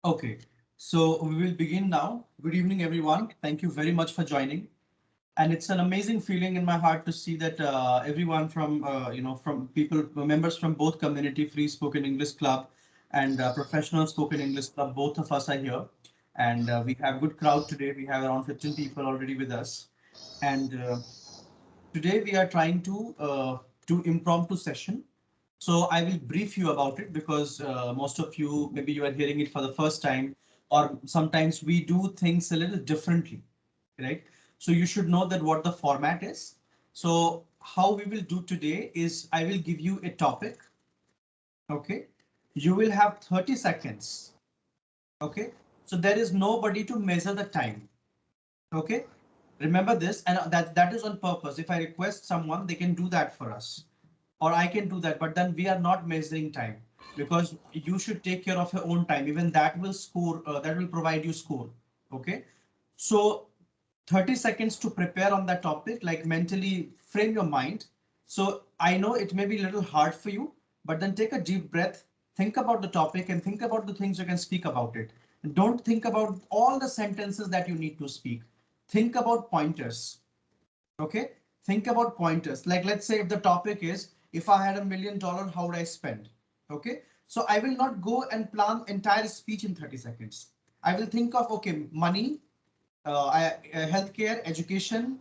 Okay, so we will begin now. Good evening, everyone. Thank you very much for joining. And it's an amazing feeling in my heart to see that everyone from, from people, members from both community, Free Spoken English Club and Professional Spoken English Club, both of us are here. And we have good crowd today. We have around 15 people already with us. And today we are trying to do impromptu session. So I will brief you about it because most of you, maybe you are hearing it for the first time, or sometimes we do things a little differently, right? So you should know that what the format is. So how we will do today is I will give you a topic. Okay. You will have 30 seconds. Okay. So there is nobody to measure the time. Okay. Remember this, and that is on purpose. If I request someone, they can do that for us, or I can do that, but then we are not measuring time because you should take care of your own time. Even that will score, that will provide you score. Okay. So 30 seconds to prepare on that topic, like mentally frame your mind. So I know it may be a little hard for you, but then take a deep breath, think about the topic and think about the things you can speak about it. Don't think about all the sentences that you need to speak. Think about pointers. Okay. Think about pointers. Like, let's say if the topic is, if I had $1 million, how would I spend? Okay. So I will not go and plan entire speech in 30 seconds. I will think of, okay, money, healthcare, education,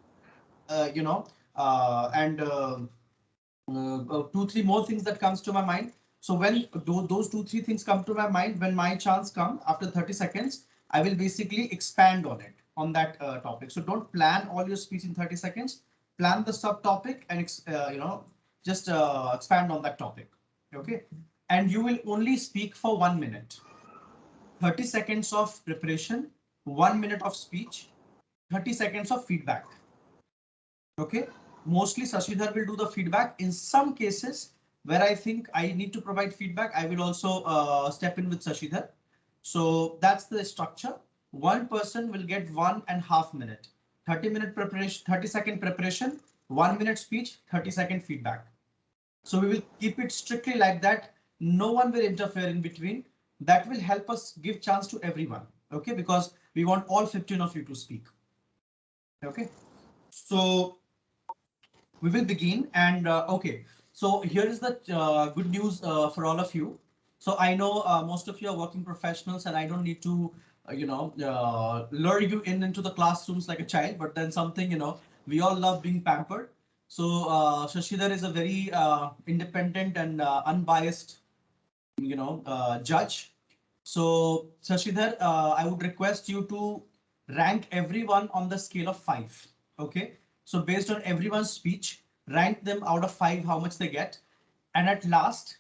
and two, three more things that comes to my mind. So when those two, three things come to my mind, when my chance come after 30 seconds, I will basically expand on it, on that topic. So don't plan all your speech in 30 seconds, plan the subtopic and, just expand on that topic. Okay. And you will only speak for 1 minute. 30 seconds of preparation, 1 minute of speech, 30 seconds of feedback. Okay. Mostly Sashidhar will do the feedback. In some cases where I think I need to provide feedback, I will also step in with Sashidhar. So that's the structure. One person will get 1.5 minutes. 30-minute preparation, 30-second preparation, 1 minute speech, 30-second feedback. So we will keep it strictly like that. No one will interfere in between. That will help us give chance to everyone. Okay, because we want all 15 of you to speak. Okay, so we will begin. And okay, so here is the good news for all of you. So I know most of you are working professionals, and I don't need to, lure you into the classrooms like a child. But then something, we all love being pampered. So Shashidhar is a very independent and unbiased, judge. So Shashidhar, I would request you to rank everyone on the scale of 5. Okay. So based on everyone's speech, rank them out of 5, how much they get. And at last,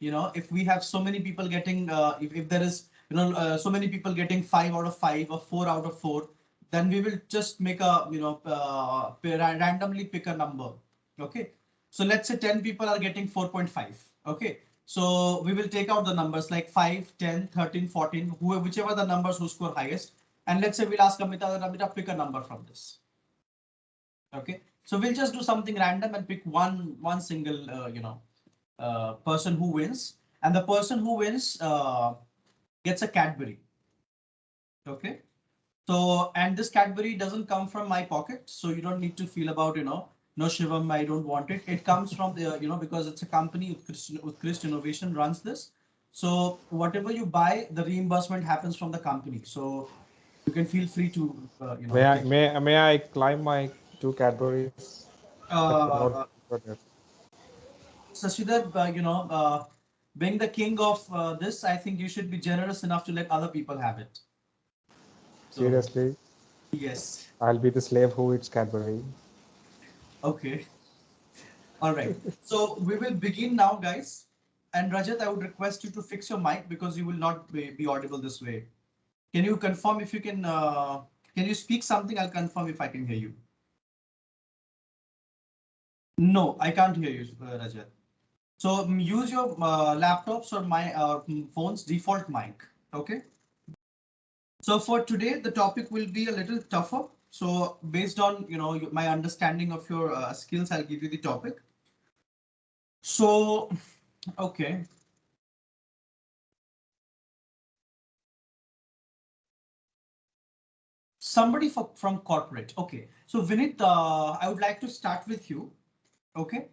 if we have so many people getting, if there is, so many people getting 5 out of 5 or 4 out of 4, then we will just make a, randomly pick a number. Okay. So let's say 10 people are getting 4.5. Okay. So we will take out the numbers like 5, 10, 13, 14, whichever the numbers who score highest. And let's say we'll ask Amita, Amita, pick a number from this. Okay. So we'll just do something random and pick one single, person who wins. And the person who wins gets a Cadbury. Okay. So, and this Cadbury doesn't come from my pocket, so you don't need to feel about, no Shivam, I don't want it. It comes from the, because it's a company, Uttkrist Innovation runs this. So whatever you buy, the reimbursement happens from the company. So you can feel free to, take. May I climb my two Cadburys? I forgot Uh, that. Sashidhar, being the king of this, I think you should be generous enough to let other people have it. So, Seriously, yes. I'll be the slave who eats Cadbury. Okay. All right. So we will begin now, guys. And Rajat, I would request you to fix your mic because you will not be audible this way. Can you confirm if you can you speak something? I'll confirm if I can hear you. No, I can't hear you, Rajat. So use your laptops or my phone's default mic. Okay. So for today, the topic will be a little tougher. So based on, my understanding of your skills, I'll give you the topic. So, okay. Somebody from corporate. Okay. So Vinit, I would like to start with you. Okay.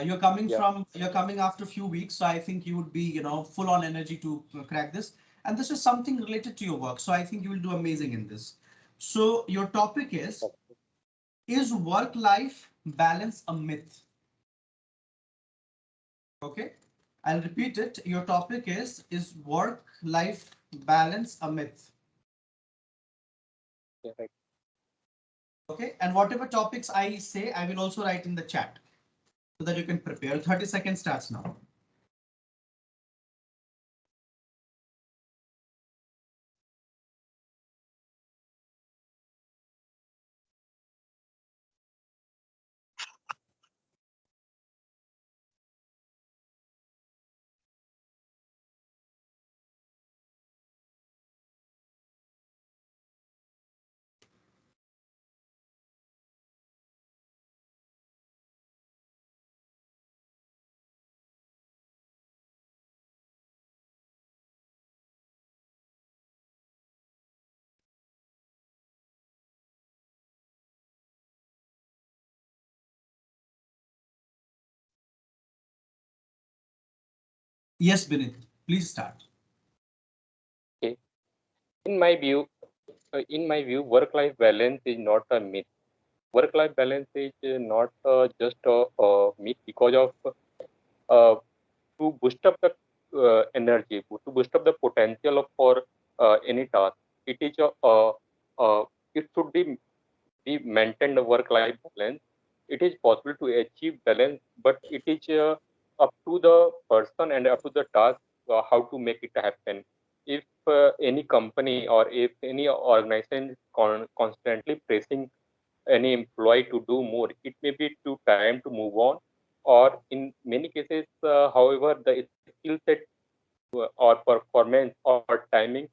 You're coming after a few weeks, so I think you would be, full on energy to crack this. And this is something related to your work, so I think you will do amazing in this. So your topic is work-life balance a myth? Okay, I'll repeat it. Your topic is work-life balance a myth? Yeah, right. Okay, and whatever topics I say, I will also write in the chat so that you can prepare. 30 seconds starts now. Yes, Binit, please start. Okay. In my view, work-life balance is not a myth. Work-life balance is not just a myth because of uh, to boost up the energy, to boost up the potential of for any task. It is it should be maintained a work-life balance. It is possible to achieve balance, but it is up to the person and up to the task how to make it happen. If any company or if any organization is constantly pressing any employee to do more, it may be too time to move on. Or in many cases, however, the skill set or performance or timing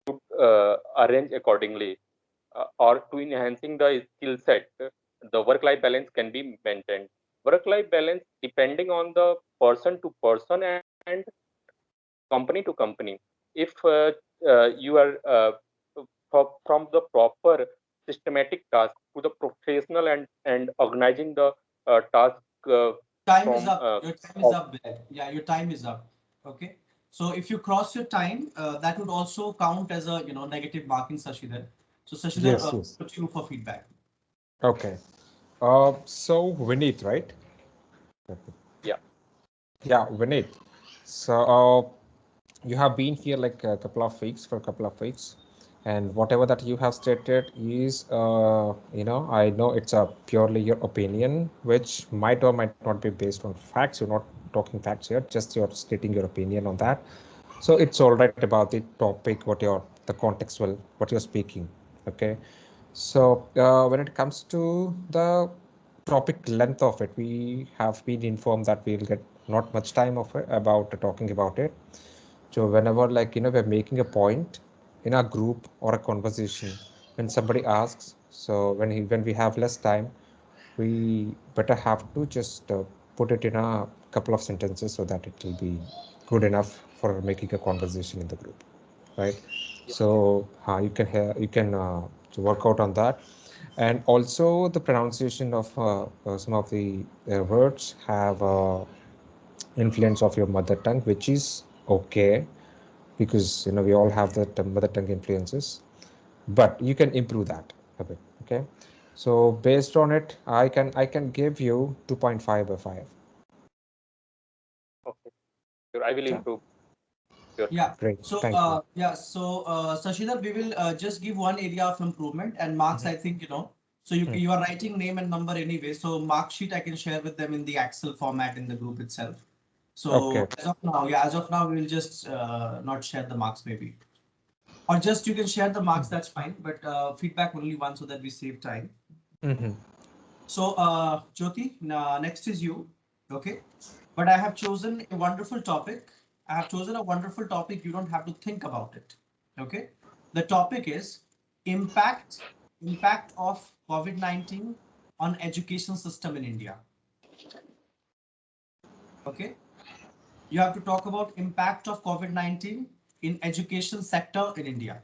should arrange accordingly or to enhancing the skill set, the work-life balance can be maintained. Work-life balance depending on the person to person and company to company. If you are from the proper systematic task to the professional and organizing the task Time is from up. Your time is up, Binit. Yeah, your time is up. Okay. So if you cross your time, that would also count as a negative marking, Sashidhar. So Sashidhar, Yes, yes. put you for feedback. Okay. So Vinit, right? yeah. Yeah, Vinit. So you have been here like a couple of weeks for a couple of weeks, and whatever that you have stated is, I know it's a purely your opinion, which might or might not be based on facts. You're not talking facts here, just you're stating your opinion on that. So it's all right about the topic, the contextual, what you're speaking. Okay. So when it comes to the topic length of it, we have been informed that we'll get not much time of it about talking about it. So whenever we're making a point in a group or a conversation, when somebody asks, so when we have less time, we better have to just put it in a couple of sentences so that it will be good enough for making a conversation in the group, right? Yeah. So you can work out on that, and also the pronunciation of some of the words have influence of your mother tongue, which is okay because we all have that mother tongue influences, but you can improve that a bit. Okay, so based on it, I can give you 2.5 by 5. Okay. Sure. I will Yeah, improve. Sure. Yeah. great, So thank you. Sashidhar, we will just give one area of improvement and marks. I think So you are writing name and number anyway. So mark sheet I can share with them in the Excel format in the group itself. Okay. So as of now, we will just not share the marks maybe, or just you can share the marks. That's fine. But feedback only one so that we save time. Mm-hmm. So Jyoti, next is you. Okay. But I have chosen a wonderful topic. I have chosen a wonderful topic. You don't have to think about it. Okay. The topic is impact impact of COVID-19 on education system in India. Okay. You have to talk about impact of COVID-19 in education sector in India.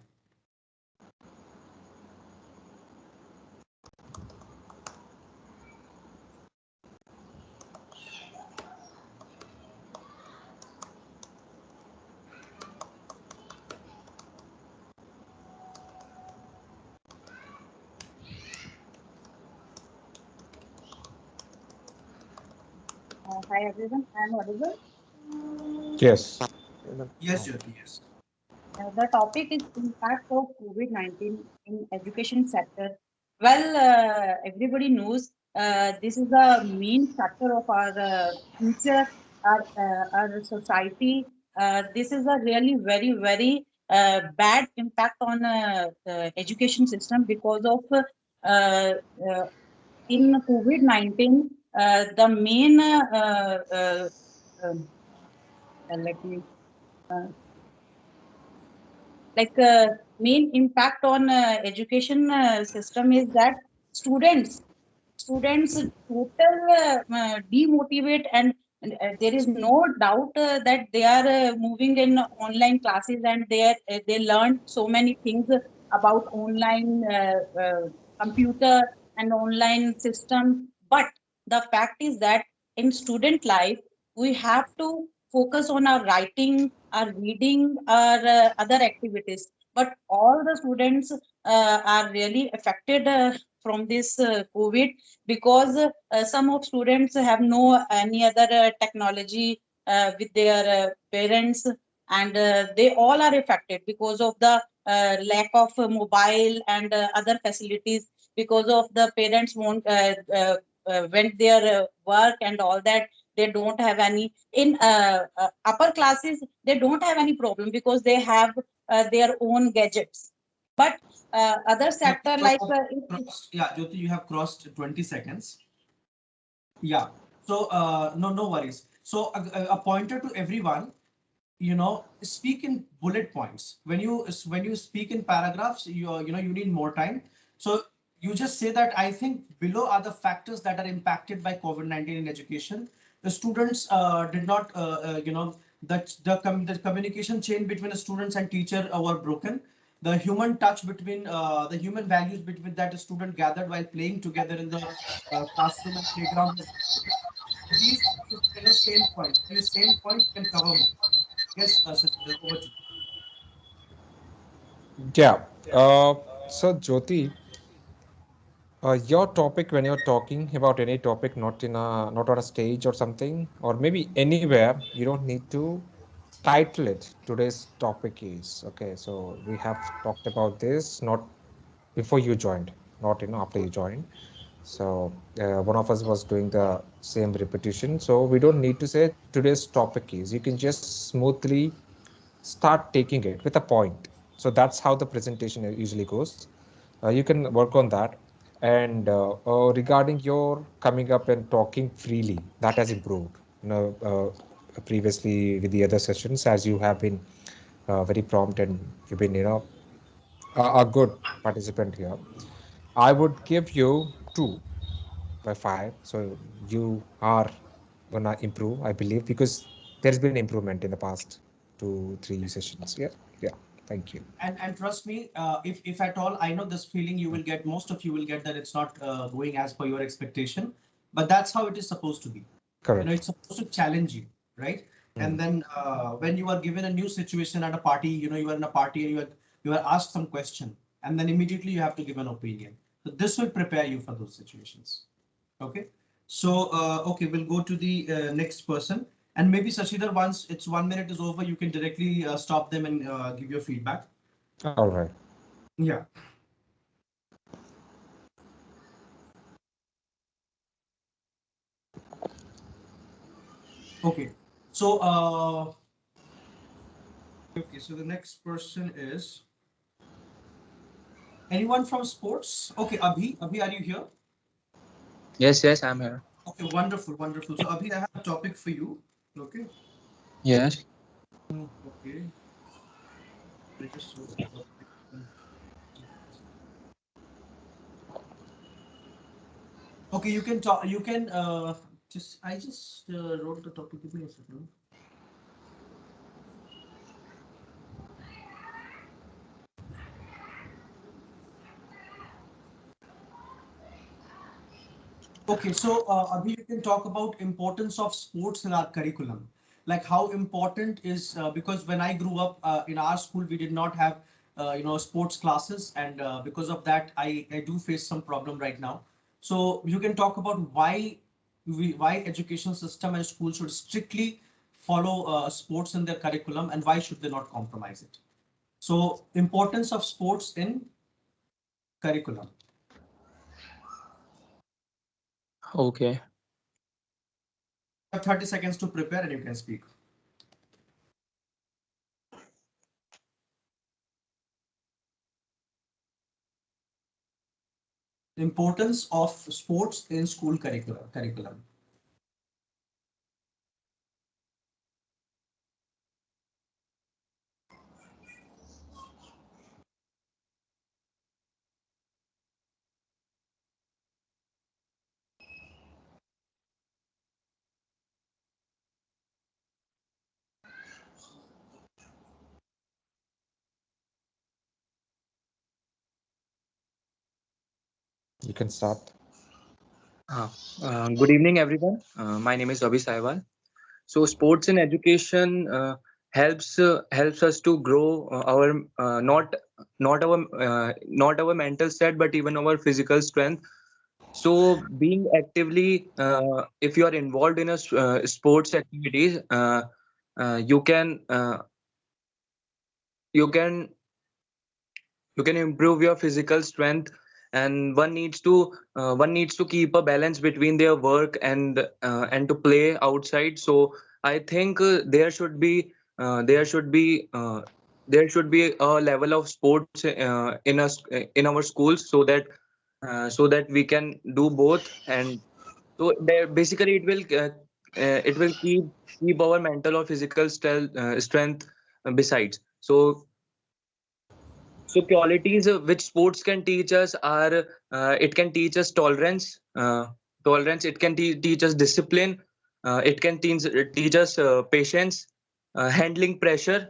Hi everyone, I am audible. Yes. Yes, Jyoti, yes. The topic is impact of COVID-19 in education sector. Well, everybody knows this is the main factor of our future, our society. This is a really very bad impact on education system because of uh, in COVID-19, the main um, let me uh, like main impact on education system is that students students total demotivate, and there is no doubt that they are moving in online classes, and they learn so many things about online computer and online system. But the fact is that in student life we have to focus on our writing, our reading, our other activities. But all the students are really affected from this COVID, because some of students have no any other technology with their parents, and they all are affected because of the lack of mobile and other facilities, because of the parents won't went their work and all that. They don't have any in upper classes, they don't have any problem because they have their own gadgets. But other Jyoti, sector you like have crossed, yeah, Jyoti, you have crossed 20 seconds. Yeah. So no worries. So a pointer to everyone, speak in bullet points. When you speak in paragraphs, you need more time. So you just say that I think below are the factors that are impacted by COVID-19 in education. The students did not, that the communication chain between the students and teacher were broken. The human touch between the human values between that the student gathered while playing together in the classroom and playground was broken. These should be in the same point. In the same point, you can cover more. Yes, Sachin, over to you. Yeah. So Jyoti, your topic when you're talking about any topic, not on a stage or something, or maybe anywhere, you don't need to title it. Today's topic is okay. So we have talked about this not before you joined, not after you joined. So one of us was doing the same repetition. So we don't need to say today's topic is. You can just smoothly start taking it with a point. So that's how the presentation usually goes. You can work on that. And regarding your coming up and talking freely, that has improved. Previously with the other sessions, as you have been very prompt and you've been, a good participant here. I would give you 2 by 5. So you are gonna improve, I believe, because there's been improvement in the past 2, 3 sessions. Yeah, yeah. Thank you. And trust me, if at all, I know this feeling you will get. Most of you will get that it's not going as per your expectation, but that's how it is supposed to be. Correct. It's supposed to challenge you, right? And Mm. then when you are given a new situation at a party, you are in a party and you are asked some question, and then immediately you have to give an opinion. So this will prepare you for those situations. Okay. So, okay, we'll go to the next person. And maybe Sashidhar, once it's 1 minute is over, you can directly stop them and give your feedback. All right. Yeah. Okay. So, okay, so the next person is anyone from sports? Okay, Abhi, are you here? Yes, yes, I'm here. Okay, wonderful, wonderful. So, Abhi, I have a topic for you. Okay. Yes. Okay. I just wrote the topic. Okay, you can talk. You can just. I just wrote the topic. Give me a second. Okay, so Abhi, you can talk about importance of sports in our curriculum. Like how important is because when I grew up in our school, we did not have sports classes, and because of that, I do face some problem right now. So you can talk about why education system and schools should strictly follow sports in their curriculum, and why should they not compromise it. So importance of sports in curriculum. Okay. You have 30 seconds to prepare and you can speak. Importance of sports in school curriculum. You can start. Good evening, everyone. My name is Abhi Saibal. So, sports in education helps us to grow our not our mental state, but even our physical strength. So, being actively, if you are involved in a sports activities, you can you can you can improve your physical strength, and one needs to keep a balance between their work and to play outside. So I think there should be there should be a level of sports in our schools, so that we can do both. And so there basically it will keep our mental or physical strength besides. So qualities which sports can teach us are, it can teach us tolerance. It can teach us discipline. It can teach us patience, handling pressure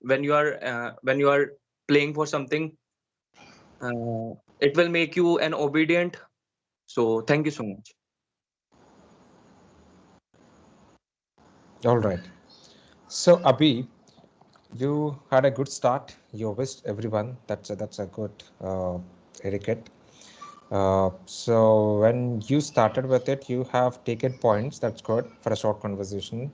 when you are playing for something. It will make you an obedient. So thank you so much. All right. So Abhi, you had a good start. You wished everyone. That's a good etiquette. So when you started with it, you have taken points. That's good for a short conversation.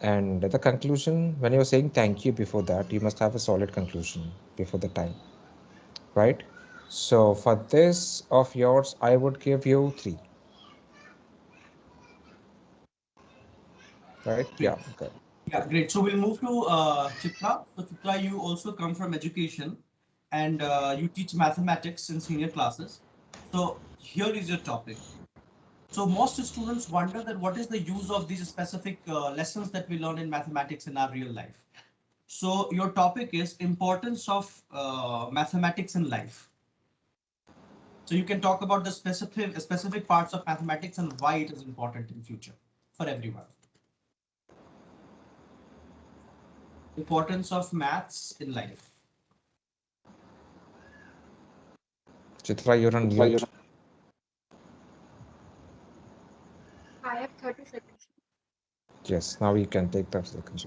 And the conclusion, when you're saying thank you before that, you must have a solid conclusion before the time, right? So for this of yours, I would give you 3, right? Yeah, okay. Yeah, great. So we'll move to Chitra. So Chitra, you also come from education and you teach mathematics in senior classes. So here is your topic. So most students wonder that what is the use of these specific lessons that we learn in mathematics in our real life. So your topic is importance of mathematics in life. So you can talk about the specific parts of mathematics and why it is important in future for everyone. Importance of maths in life. Chitra, you're on mute. I have 30 seconds. Yes, now you can take the second.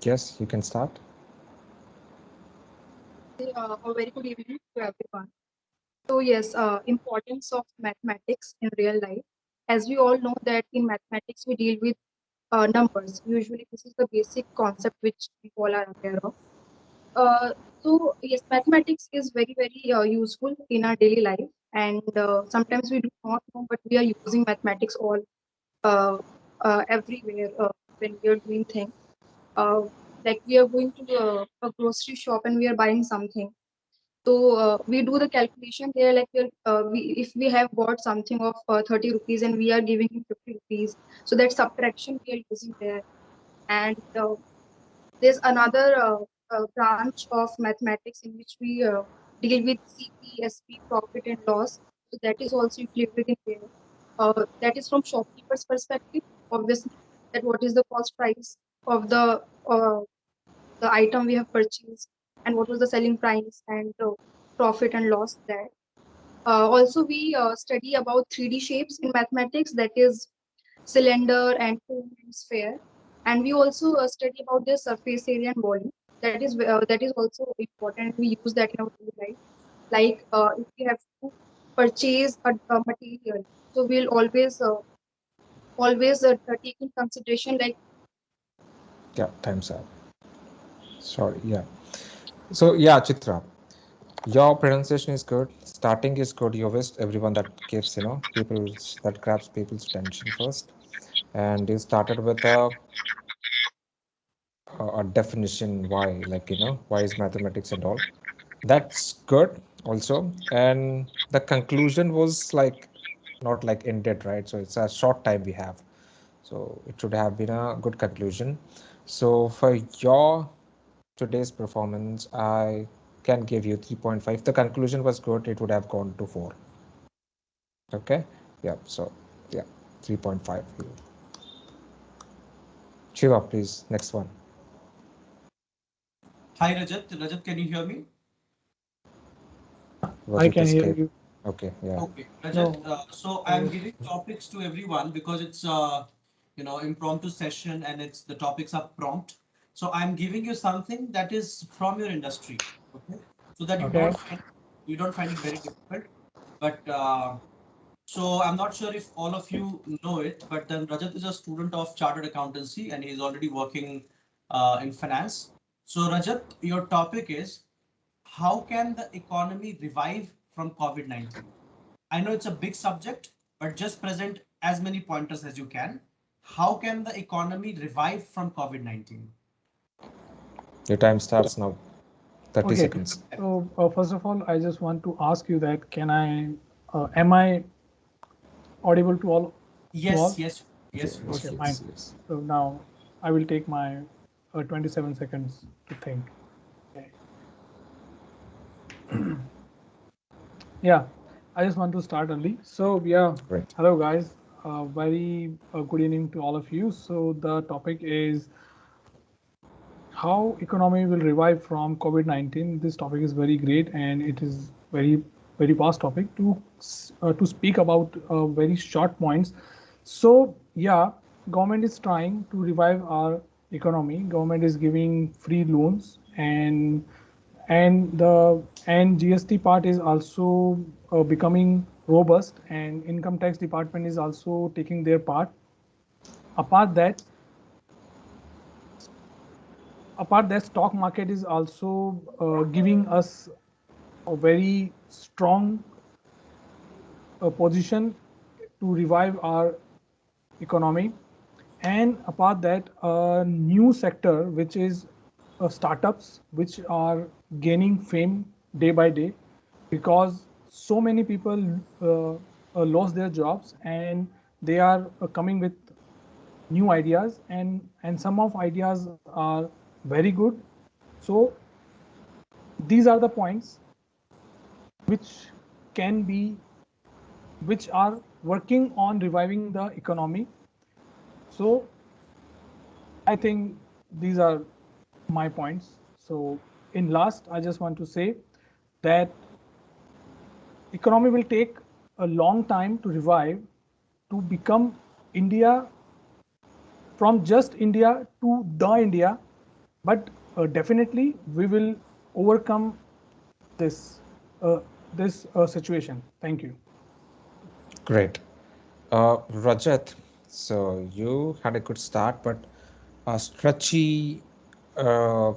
Yes, you can start. A very good evening to everyone. So yes, importance of mathematics in real life. As we all know that in mathematics we deal with numbers. Usually this is the basic concept which we all are aware of. So yes, mathematics is very useful in our daily life, and sometimes we do not know, but we are using mathematics all uh, everywhere when we are doing things. Uh, like we are going to a grocery shop and we are buying something. So we do the calculation there, like if we have bought something of 30 rupees and we are giving him 50 rupees, so that subtraction we are using there. And there's another branch of mathematics in which we deal with CP, SP, profit and loss. So that is also included in there. That is from shopkeeper's perspective, obviously, that what is the cost price of the item we have purchased and what was the selling price and profit and loss there. Also, we study about 3D shapes in mathematics, that is cylinder and cone and sphere. And we also study about their surface area and volume. That is also important. We use that in our daily life. Like if we have to purchase a material, so we'll always take in consideration like. Yeah, time's up. Sorry, yeah. So yeah, Chitra, your pronunciation is good. Starting is good. You wished everyone that gives, people's that grabs people's attention first. And you started with a definition why, like, why is mathematics and all. That's good also. And the conclusion was like not like ended, right? So it's a short time we have. So it should have been a good conclusion. So for your today's performance, I can give you 3.5. The conclusion was good. It would have gone to 4. Okay. Yeah. So yeah, 3.5. Shiva, please. Next one. Hi, Rajat. Rajat, can you hear me? I can hear you. Okay. Yeah. Okay, Rajat. No. So I'm giving topics to everyone because it's impromptu session and it's the topics are prompt. So I'm giving you something that is from your industry, okay? So that Okay. You don't find it very difficult. But so I'm not sure if all of you know it, but then Rajat is a student of chartered accountancy and he's already working in finance. So Rajat, your topic is how can the economy revive from COVID-19? I know it's a big subject, but just present as many pointers as you can. How can the economy revive from COVID-19? Your time starts now. 30 Okay. seconds. So first of all, I just want to ask you that am I audible to all? Yes, yes, yes. Okay, Yes, fine. yes. So now I will take my 27 seconds to think. Okay. Yeah, I just want to start early. So yeah, Great. hello guys. Very good evening to all of you. So the topic is how economy will revive from COVID-19. This topic is very great and it is very vast topic to speak about very short points. So yeah, government is trying to revive our economy. Government is giving free loans and GST part is also becoming robust and income tax department is also taking their part. Apart that apart that stock market is also giving us a very strong position to revive our economy. And apart that, a new sector which is startups which are gaining fame day by day because so many people lost their jobs and they are coming with new ideas and some of ideas are very good. So these are the points which can be which are working on reviving the economy. So I think these are my points. So in last, I just want to say that economy will take a long time to revive to become India from just India to the India, but definitely we will overcome this situation. Thank you. Great. Rajat, so you had a good start, but stretchy, uh,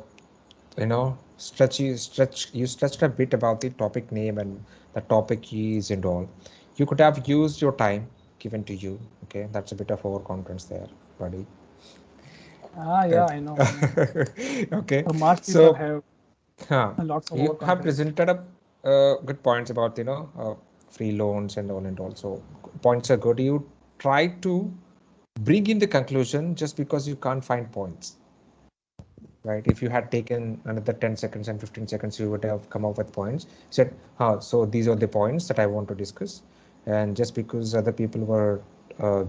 you stretched a bit about the topic name and the topic keys and all. You could have used your time given to you. Okay, that's a bit of overconfidence there, buddy. Yeah, I know. Okay, March people so have huh, lots of you have overconfidence. presented up good points about free loans and all and all. So points are good. You try to bring in the conclusion just because you can't find points, right? If you had taken another 10 seconds and 15 seconds, you would have come up with points, said, so these are the points that I want to discuss. And just because other people were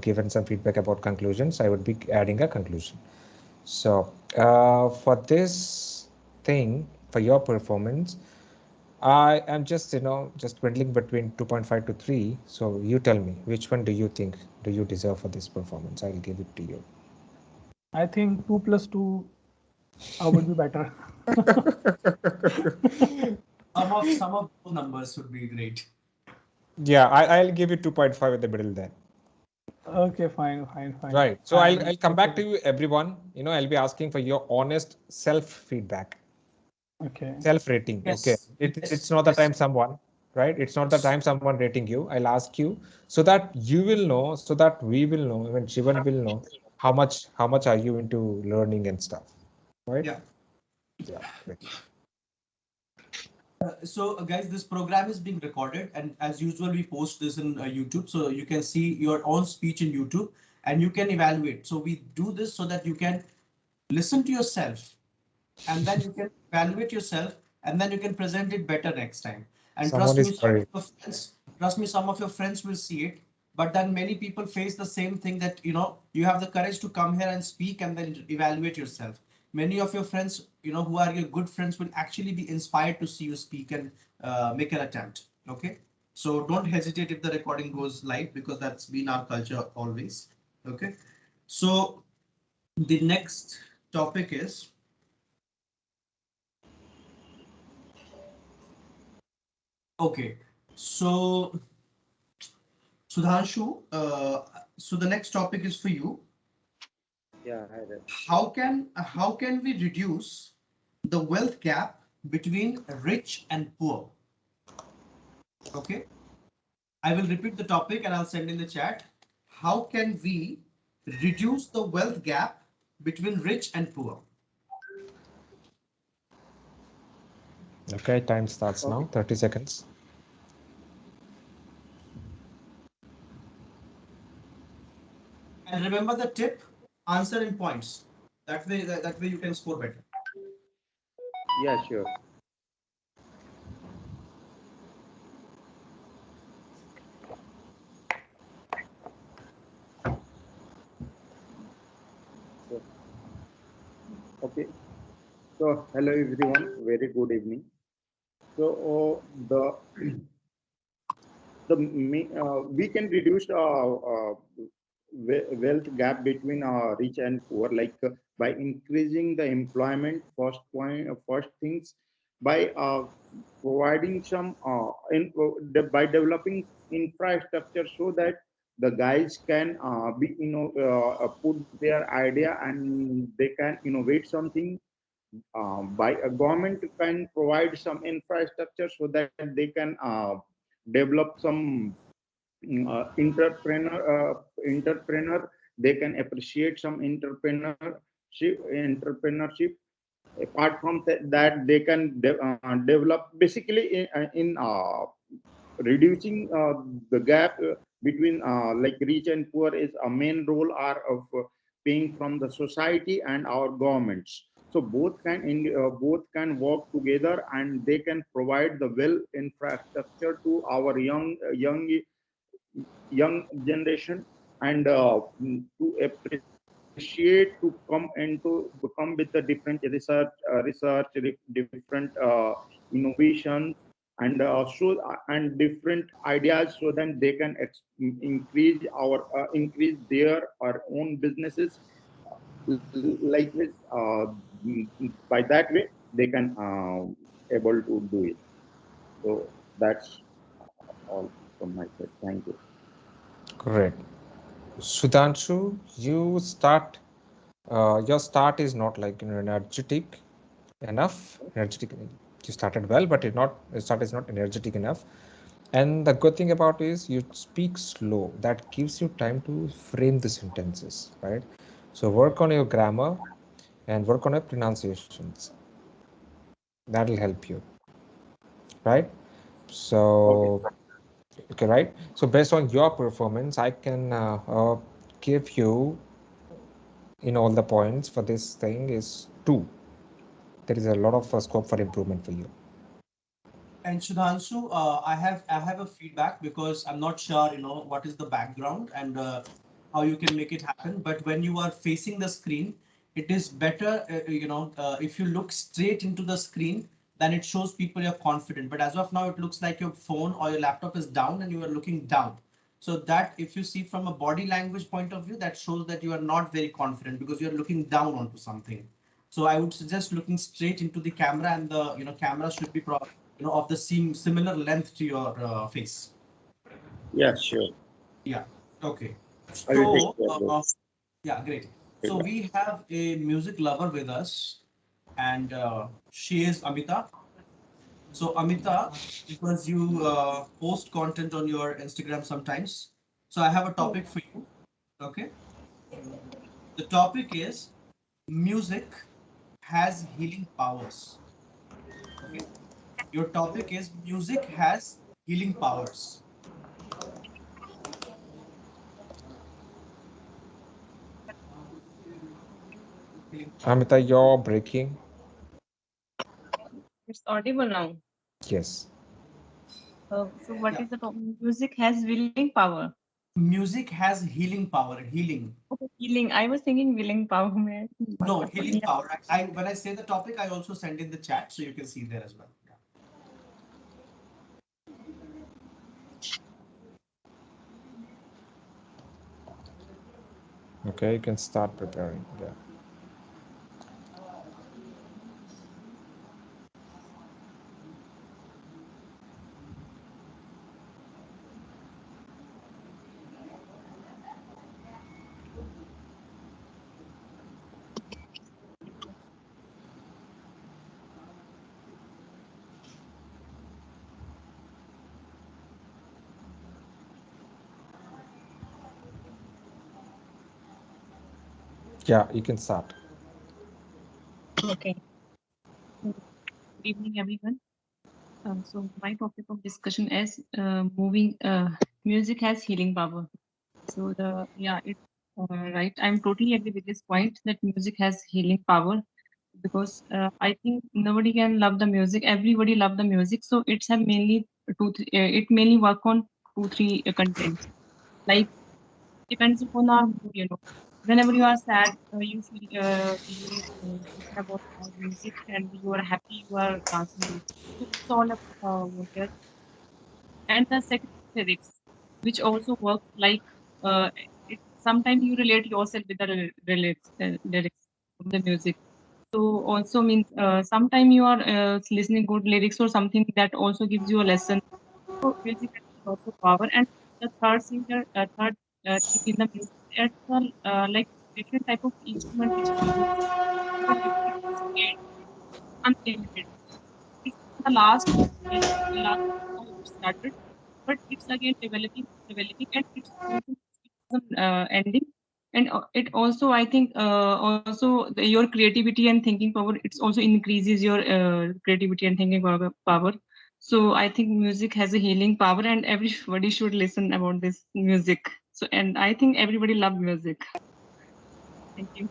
given some feedback about conclusions, I would be adding a conclusion. So for this thing, for your performance, I am just, just dwindling between 2.5 to 3. So you tell me, which one do you think do you deserve for this performance? I'll give it to you. I think 2 plus 2 would be better. Some of those numbers would be great. Yeah, I'll give you 2.5 in the middle then. Okay, fine. Right. So I'll come back to you, everyone. I'll be asking for your honest self feedback. Okay. Self-rating. Yes. Okay. It's not the time someone, right? It's not the time someone rating you. I'll ask you so that you will know, so that we will know, even Shivan will know how much are you into learning and stuff. Right? Yeah. Yeah. Great. So guys, this program is being recorded, and as usual, we post this in YouTube, so you can see your own speech in YouTube, and you can evaluate. So we do this so that you can listen to yourself, and then you can evaluate yourself, and then you can present it better next time. And Someone is worried. some of your friends will see it, but then many people face the same thing, that you have the courage to come here and speak and then evaluate yourself. Many of your friends, who are your good friends, will actually be inspired to see you speak and make an attempt. Okay, so don't hesitate if the recording goes live, because that's been our culture always. Okay, so the next topic is, okay, so Sudhanshu, so the next topic is for you. Yeah, hi there. How can we reduce the wealth gap between rich and poor? Okay, I will repeat the topic and I'll send in the chat. How can we reduce the wealth gap between rich and poor? Okay, time starts now. 30 seconds. And remember the tip: answer in points. That way you can score better. Yeah, sure. So, okay. So, hello everyone. Very good evening. So, we can reduce wealth gap between rich and poor, like by increasing the employment. First things, by providing some by developing infrastructure, so that the guys can put their idea and they can innovate something. By a government can provide some infrastructure so that they can develop some entrepreneur. They can appreciate some entrepreneurship. Apart from that, they can develop basically in reducing the gap between like rich and poor is a main role are of paying from the society and our governments. So both can work together, and they can provide the well infrastructure to our young generation, and to appreciate to come into become with the different different innovations, and and different ideas, so that they can increase their our own businesses, like this. By that way, they can able to do it. So that's all from my side. Thank you. Correct. Sudhanshu, you start. Your start is not like energetic enough. Energetic. You started well, but the start is not energetic enough. And the good thing about is you speak slow. That gives you time to frame the sentences, right? So work on your grammar and work on your pronunciations. That'll help you, right? Okay. So, okay, right? So based on your performance, I can give you in all the points for this thing is 2. there is a lot of scope for improvement for you. And Sudhanshu, I have a feedback because I'm not sure, what is the background and how you can make it happen. But when you are facing the screen, it is better, if you look straight into the screen, then it shows people you're confident. But as of now, it looks like your phone or your laptop is down and you are looking down. So that if you see from a body language point of view, that shows that you are not very confident because you're looking down onto something. So I would suggest looking straight into the camera, and the camera should be of the same similar length to your face. Yeah, sure. Yeah. Okay. I will take So care of that. yeah, great. So we have a music lover with us, and she is Amita. So Amita, because you post content on your Instagram sometimes, so I have a topic for you. Okay. The topic is music has healing powers. Okay. Your topic is music has healing powers. Healing powers. Amita, you're breaking. It's audible now. Yes. So what Yeah. is the topic? Music has willing power. Music has healing power. Healing. Okay, healing. I was thinking willing power. No, But healing yeah. power. I when I say the topic, I also send in the chat so you can see there as well. Yeah. Okay, you can start preparing. Yeah. Yeah, you can start. Okay. Good evening, everyone. So my topic of discussion is moving. Music has healing power. So it's right. I'm totally agree with this point that music has healing power because I think nobody can love the music. Everybody love the music. So it's have mainly it mainly work on two three contents. Like depends upon our mood. Whenever you are sad, you feel listen about our music, and you are happy, you are dancing. So it's all here. And the second lyrics, which also works like uh, sometimes you relate yourself with the lyrics of the music. So also means sometimes you are listening good lyrics or something that also gives you a lesson. So music has lots of power. And the third thing in the music, it's like different type of instrument which we use. So music is unlimited. It's the last stage, the last how it started, but it's again developing, and it's going to ending. And it also, I think, also your creativity and thinking power. It's also increases your creativity and thinking power. So I think music has a healing power, and everybody should listen about this music. So, and I think everybody love music. Thank you.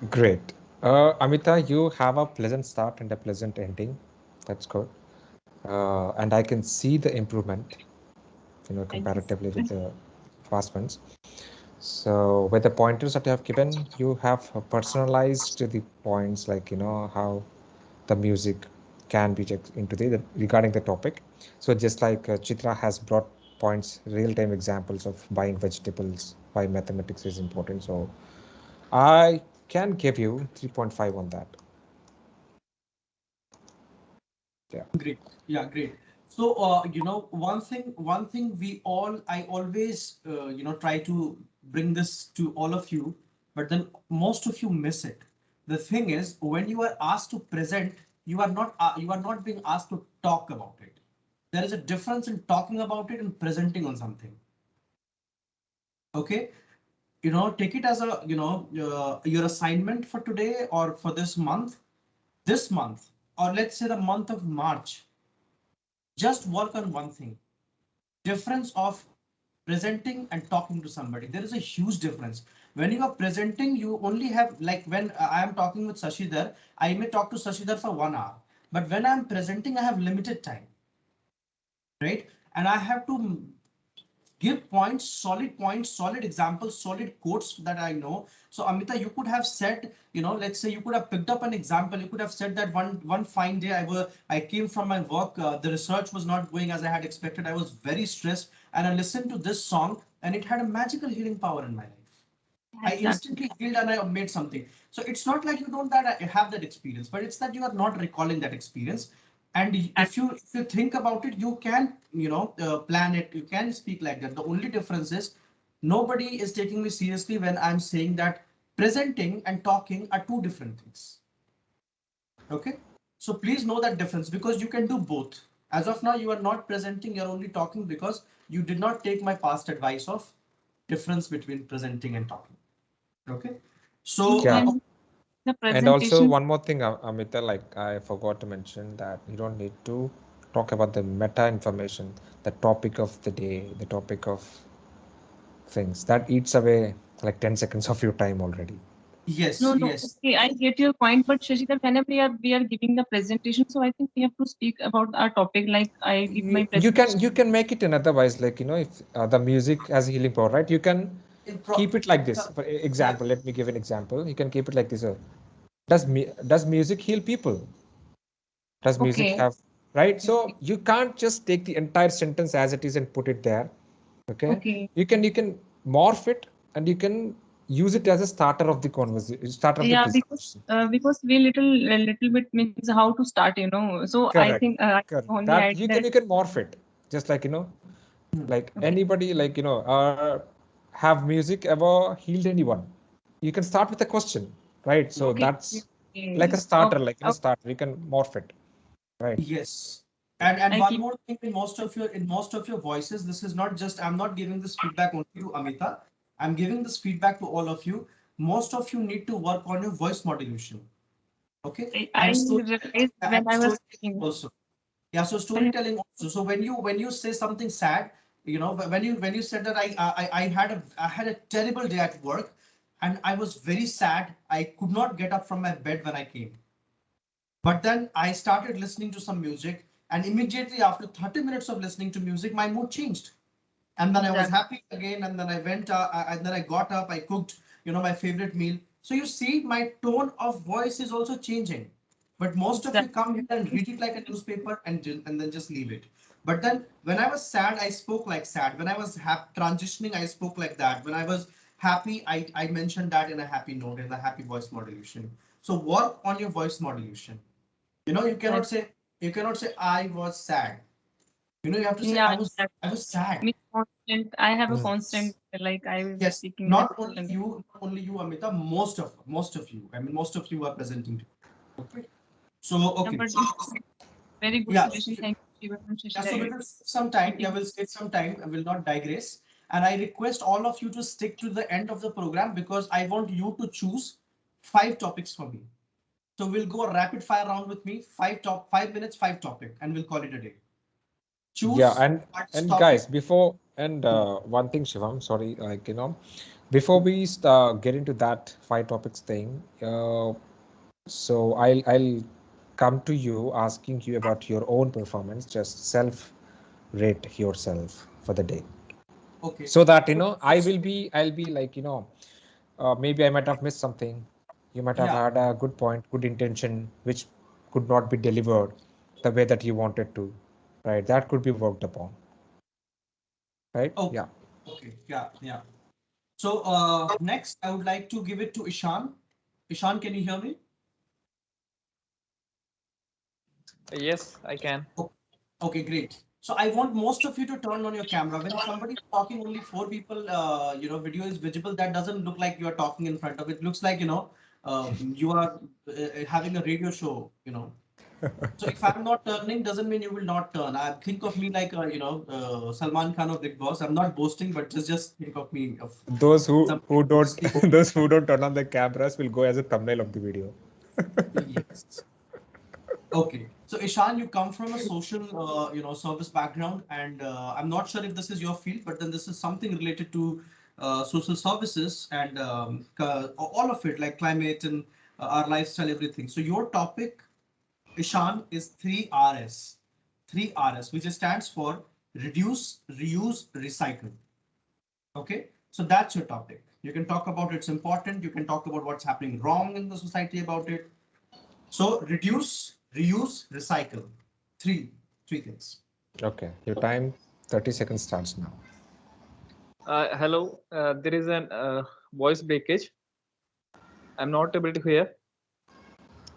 Great. Amita, you have a pleasant start and a pleasant ending. That's good. And I can see the improvement, Thank you. comparatively with the past ones. So with the pointers that you have given, you have personalized the points, like, how the music can be checked into regarding the topic. So just like Chitra has brought points, real-time examples of buying vegetables, why mathematics is important. So I can give you 3.5 on that. Yeah. Great. Yeah, great. So, one thing I always, try to bring this to all of you, but then most of you miss it. The thing is, when you are asked to present, you are not being asked to talk about it. There is a difference in talking about it and presenting on something. Okay, take it as your assignment for today or for this month, or let's say the month of March. Just work on one thing. Difference of presenting and talking to somebody. There is a huge difference. When you are presenting, you only have, like when I am talking with Sashidhar, I may talk to Sashidhar for 1 hour, but when I'm presenting, I have limited time, right? And I have to give points, solid examples, solid quotes that I know. So Amita, you could have said, let's say you could have picked up an example. You could have said that one fine day I came from my work, the research was not going as I had expected. I was very stressed, and I listened to this song, and it had a magical healing power in my life. I Exactly. instantly healed and I made something. So it's not like you don't have that experience, but it's that you are not recalling that experience. And if you think about it, you can plan it. You can speak like that. The only difference is nobody is taking me seriously when I'm saying that presenting and talking are two different things. Okay, so please know that difference because you can do both. As of now, you are not presenting. You're only talking because you did not take my past advice of difference between presenting and talking. Okay, so Yeah. And the And also presentation. one more thing, Amita, like I forgot to mention that you don't need to talk about the meta information, the topic of the day, the topic of things that eats away like 10 seconds of your time already. yes, No, no. yes, Okay, I get your point, but Shashikar, whenever we are giving the presentation, so I think we have to speak about our topic. Like I give my You can make it in otherwise, like if the music has healing power, right? You can keep it like this. For yeah, example, let me give an example. You can keep it like this. Does music heal people? Does music Okay, have, right? So you can't just take the entire sentence as it is and put it there. Okay, okay. you can morph it and you can use it as a starter of the conversation, starter of the Yeah, presentation. because we little bit means how to start, you know. So I Correct, think I correct. only That add that. you can morph it, just like like Okay, anybody, like have music ever healed anyone? You can start with a question, right? So okay, that's okay, like a starter, okay. like Okay. starter. You can morph it, right? yes. And I one keep more thing, in most of your voices, this is not just, I'm not giving this feedback only to Amita. I'm giving this feedback to all of you. Most of you need to work on your voice modulation. Okay, I realized when I was storytelling speaking. also. Yeah, so I have, storytelling also. So when you say something sad, when you said that I had a terrible day at work, and I was very sad. I could not get up from my bed when I came. But then I started listening to some music, and immediately after 30 minutes of listening to music, my mood changed. And then I was exactly. happy again, and then I went, and then I got up, I cooked, my favorite meal. So you see, my tone of voice is also changing. But most of you Exactly. come here and read it like a newspaper and then just leave it. But then when I was sad, I spoke like sad. When I was transitioning, I spoke like that. When I was happy, I mentioned that in a happy note, in a happy voice modulation. So work on your voice modulation. You That, cannot say I was sad. You have to say yeah, exactly. I was sad. Me constant. I have a Mm. constant like I was Yes, speaking not natural only and you, not only you, Amita, most of you. I mean, most of you are presenting. Okay. So, yeah, okay. but it's very good Yeah. suggestion. Thank you, Shiva and Yeah, so we Shashikar. will save some time. Yeah, we'll save some time. I will not digress. And I request all of you to stick to the end of the program because I want you to choose 5 topics for me. So we'll go a rapid fire round with me. 5 minutes, 5 topic, and we'll call it a day. Yeah, Choose first and topic. guys, before and one thing, Shivam, sorry, before we get into that 5 topics thing, so I'll come to you asking you about your own performance, just self rate yourself for the day, Okay. so that So, I'll be like maybe I might have missed something. You might have yeah. had a good point, good intention, which could not be delivered the way that you wanted to, right? That could be worked upon, right? Okay. Yeah. Okay. Yeah. Yeah. So next, I would like to give it to Ishan. Ishan, can you hear me? Yes, I can. Oh, okay, great. So I want most of you to turn on your camera. When somebody is talking, only 4 people, video is visible. That doesn't look like you are talking in front of it. Looks like, you are having a radio show, So if I'm not turning, doesn't mean you will not turn. I think of me like, Salman Khan of Big Boss. I'm not boasting, but just think of me of Those somebody who who's don't capable. those who don't turn on the cameras will go as a thumbnail of the video. Yes. Okay, so Ishan, you come from a social, service background, and I'm not sure if this is your field, but then this is something related to social services, and all of it, like climate and our lifestyle, everything. So your topic, Ishan, is 3RS. 3RS, which stands for reduce, reuse, recycle. Okay, so that's your topic. You can talk about it's important. You can talk about what's happening wrong in the society about it. So reduce, reuse, recycle. Three things. Okay, your time 30 seconds starts now. Hello, there is an voice breakage. I'm not able to hear.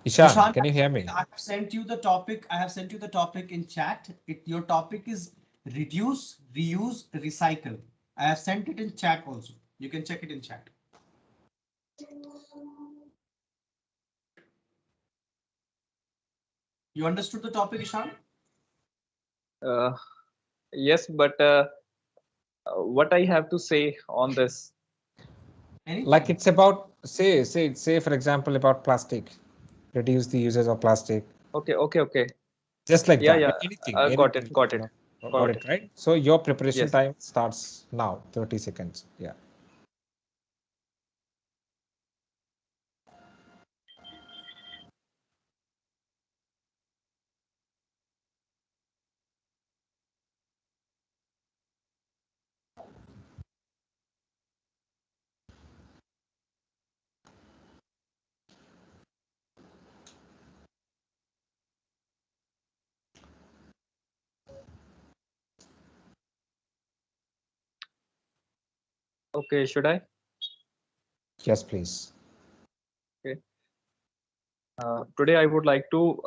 Ishan, can you hear me? I have sent you the topic. I have sent you the topic in chat. Your topic is reduce, reuse, recycle. I have sent it in chat also. You can check it in chat. You understood the topic, Ishan? Uh, yes, but what I have to say on this? Anything. Like it's about say for example about plastic, reduce the uses of plastic. Okay. Just like Yeah, that. yeah. Anything. Got it. You know, got it, right? So your preparation Yes. time starts now, 30 seconds. Yeah. Okay, should I? Yes, please. Okay. Today I would like to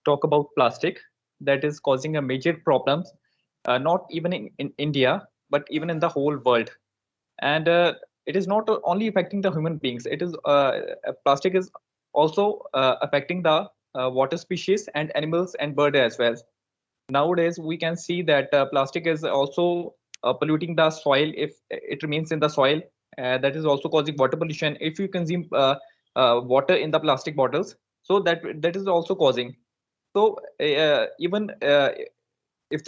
talk about plastic that is causing a major problems, not even in India, but even in the whole world. And it is not only affecting the human beings. It is plastic is also affecting the water species and animals and bird as well. Nowadays we can see that plastic is also polluting the soil if it remains in the soil. That is also causing water pollution if you consume water in the plastic bottles, so that is also causing. So even if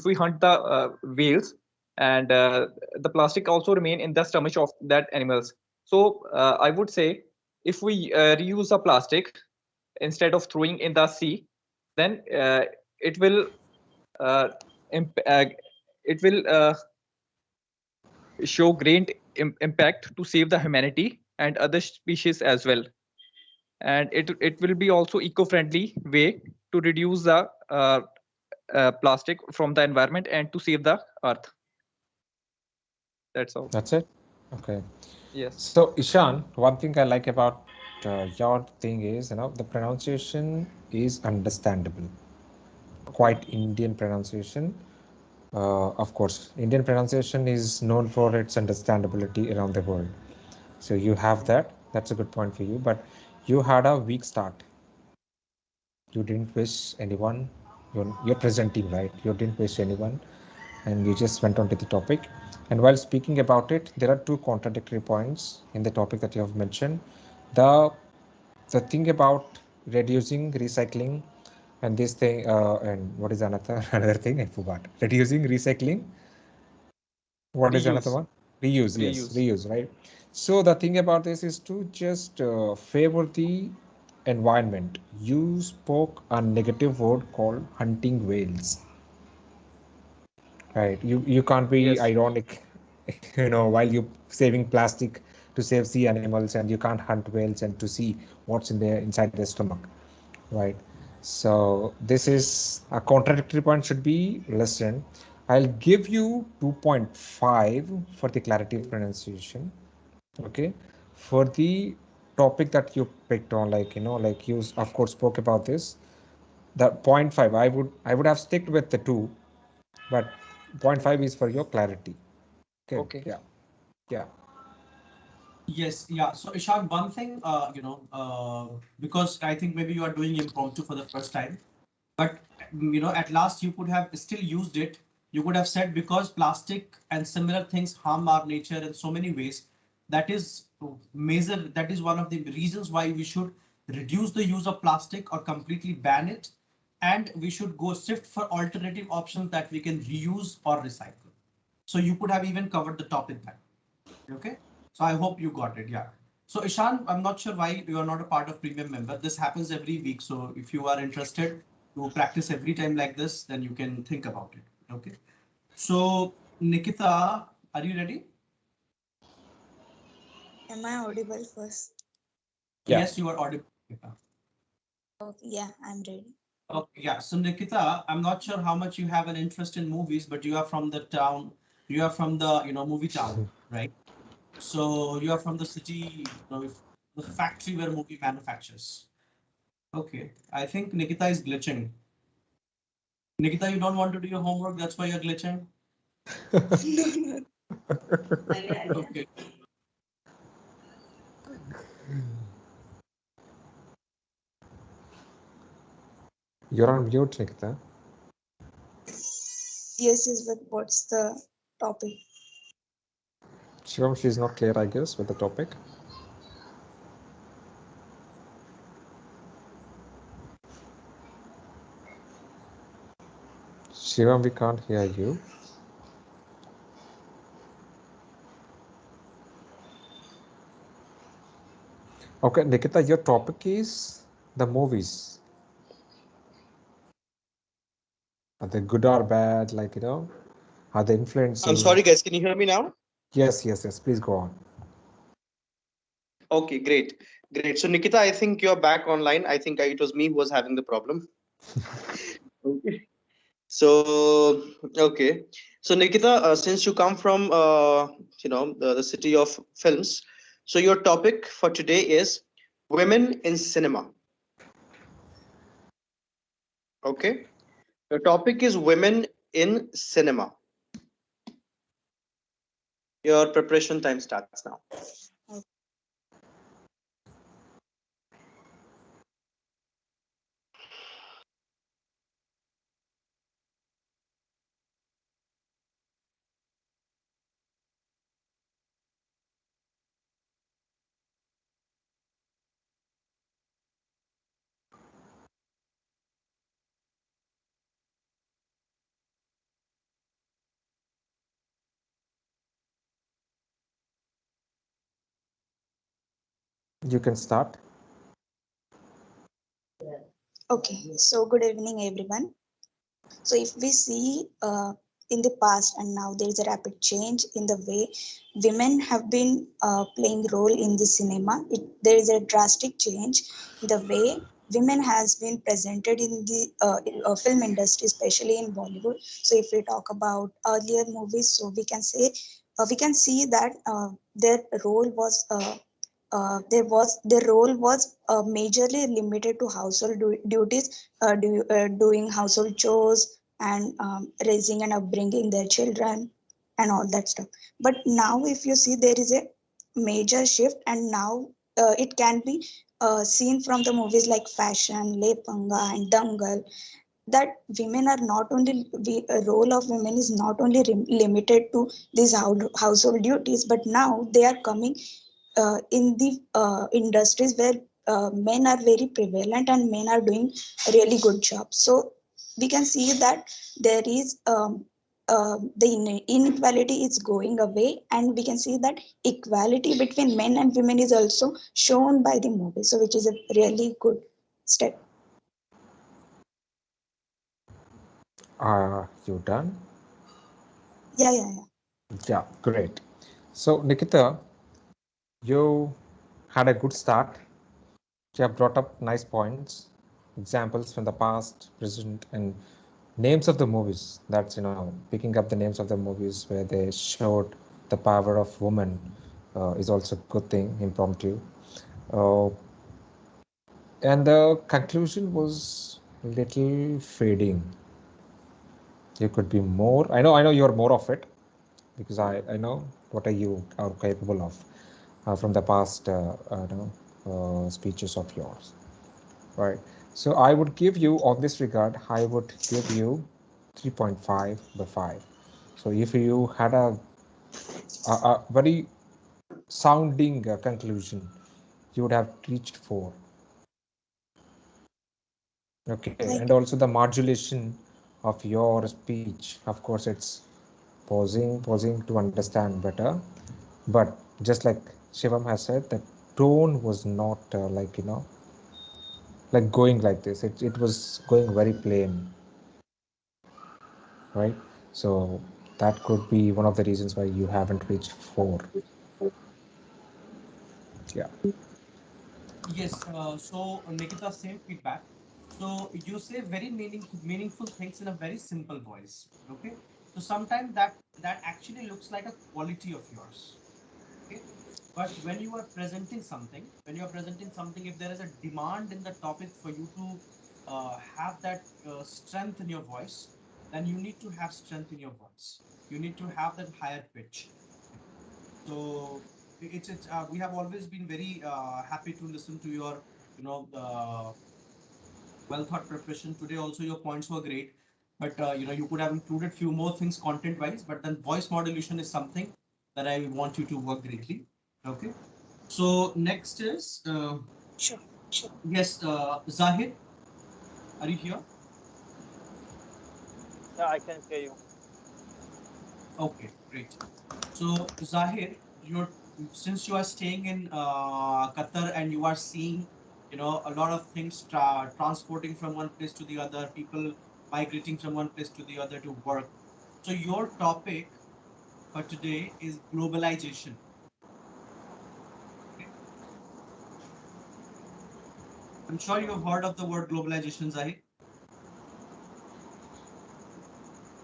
we hunt the whales, and the plastic also remain in the stomach of that animals. So I would say if we reuse the plastic instead of throwing in the sea, then it will uh, imp- uh, it will show great impact to save the humanity and other species as well. And it will be also eco-friendly way to reduce the plastic from the environment and to save the earth. That's all. That's it. Okay. Yes. So Ishan, one thing I like about your thing is, the pronunciation is understandable. Quite Indian pronunciation. Of course, Indian pronunciation is known for its understandability around the world. So you have that. That's a good point for you. But you had a weak start. You didn't wish anyone. You're presenting, right? You didn't wish anyone, and you just went on to the topic. And while speaking about it, there are two contradictory points in the topic that you have mentioned. The the thing about reducing, recycling, and this thing, and what is another another thing? I forgot. Reducing, recycling. What is another Reuse. one? Reuse. Yes, reuse. Right. So the thing about this is to just favor the environment. You spoke a negative word called hunting whales. Right. You can't be Yes. ironic, while you saving plastic to save sea animals, and you can't hunt whales and to see what's in their inside their stomach. Right. So this is a contradictory point should be listened. I'll give you 2.5 for the clarity of pronunciation. Okay. For the topic that you picked on, like you of course spoke about this, the zero point 0.5, I would have sticked with the two, but 0.5 is for your clarity. Okay. Okay. Yeah. Yes, yeah. So Ishan, one thing, because I think maybe you are doing impromptu for the first time, but at last you could have still used it. You could have said because plastic and similar things harm our nature in so many ways. That is major. That is one of the reasons why we should reduce the use of plastic or completely ban it, and we should go shift for alternative options that we can reuse or recycle. So you could have even covered the topic then. Okay. So I hope you got it. Yeah. So Ishan, I'm not sure why you are not a part of premium member. This happens every week. So if you are interested to practice every time like this, then you can think about it. Okay. So Nikita, are you ready? Am I audible first? Yeah. Yes, you are audible. Nikita. Okay, yeah, I'm ready. Okay, yeah. So Nikita, I'm not sure how much you have an interest in movies, but you are from the town. You are from the movie town, right? So you are from the city, the factory where movie manufactures. Okay, I think Nikita is glitching. Nikita, you don't want to do your homework. That's why you're glitching. No, no. Okay. You're on mute, Nikita. Yes, but what's the topic? Shivam, she's not clear, I guess, with the topic. Shivam, we can't hear you. Okay, Nikita, your topic is the movies. Are they good or bad? Like, are they influencing? I'm sorry, guys. Can you hear me now? Yes, yes, yes. Please go on. Okay, great. Great. So, Nikita, I think you're back online. I think it was me who was having the problem. Okay. So, okay. So, Nikita, since you come from, the city of films, so your topic for today is women in cinema. Okay. The topic is women in cinema. Your preparation time starts now. You can start. Okay, so good evening, everyone. So if we see in the past and now, there is a rapid change in the way women have been playing role in the cinema. There is a drastic change in the way women has been presented in the film industry, especially in Bollywood. So if we talk about earlier movies, so we can see that their role was their role was majorly limited to household duties, doing household chores and raising and upbringing their children and all that stuff. But now, if you see, there is a major shift, and now it can be seen from the movies like Fashion, Lepanga, and Dangal, that women are not only a role of women is not only limited to these household duties, but now they are coming in the industries where men are very prevalent and men are doing a really good job. So we can see that there is the inequality is going away, and we can see that equality between men and women is also shown by the movie, so which is a really good step. Are you done? Yeah. Yeah, great. So, Nikita, you had a good start. You have brought up nice points, examples from the past, present, and names of the movies. That's, picking up the names of the movies where they showed the power of woman is also a good thing, impromptu. Uh, and the conclusion was little fading. You could be more. I know you're more of it because I know what you are capable of from the past speeches of yours. Right. So I would give you, on this regard, I would give you 3.5 by 5. So if you had a very sounding conclusion, you would have reached 4. Okay. Like, And also the modulation of your speech, of course, it's pausing to understand better. But just like Shivam has said, the tone was not like going like this. It was going very plain, right? So that could be one of the reasons why you haven't reached 4. Yeah. Yes. So Nikita, same feedback. So you say very meaningful things in a very simple voice. Okay. So sometimes that actually looks like a quality of yours. Okay. But when you are presenting something, if there is a demand in the topic for you to have that strength in your voice, then you need to have strength in your voice. You need to have that higher pitch. So it's we have always been very happy to listen to your well thought preparation today. Also, your points were great, but you could have included few more things content wise. But then voice modulation is something that I want you to work greatly. Okay. So next is Sure. yes, Zahid, are you here? Yeah, I can hear you. Okay, great. So Zahir, you're since you are staying in Qatar and you are seeing, a lot of things transporting from one place to the other, people migrating from one place to the other to work. So your topic for today is globalization. Okay? I'm sure you have heard of the word globalization, Zahir.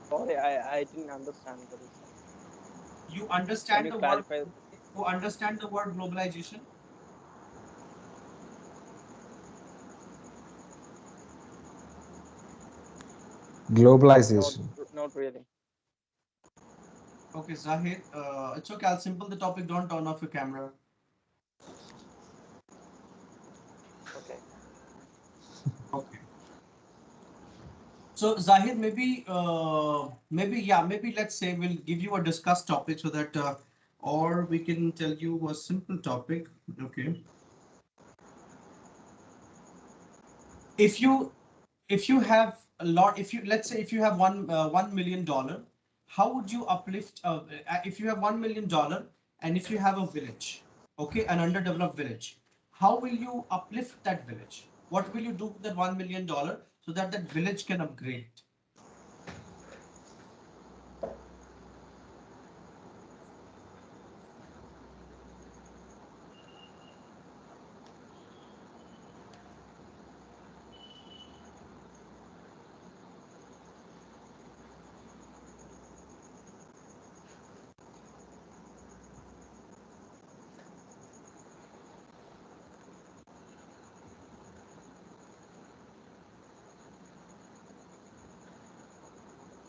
Sorry, I didn't understand what you said. You Can understand you the word. clarify? You understand the word globalization. Not, Globalization. not really. Okay, Zahid, it's okay. I'll simple the topic. Don't turn off your camera. Okay. Okay. So Zahid, maybe let's say we'll give you a discuss topic so that, or we can tell you a simple topic. Okay. If you if you have a lot, if you let's say if you have $1 million, how would you uplift? If you have $1 million and if you have a village, okay, an underdeveloped village, how will you uplift that village? What will you do with that $1 million so that that village can upgrade?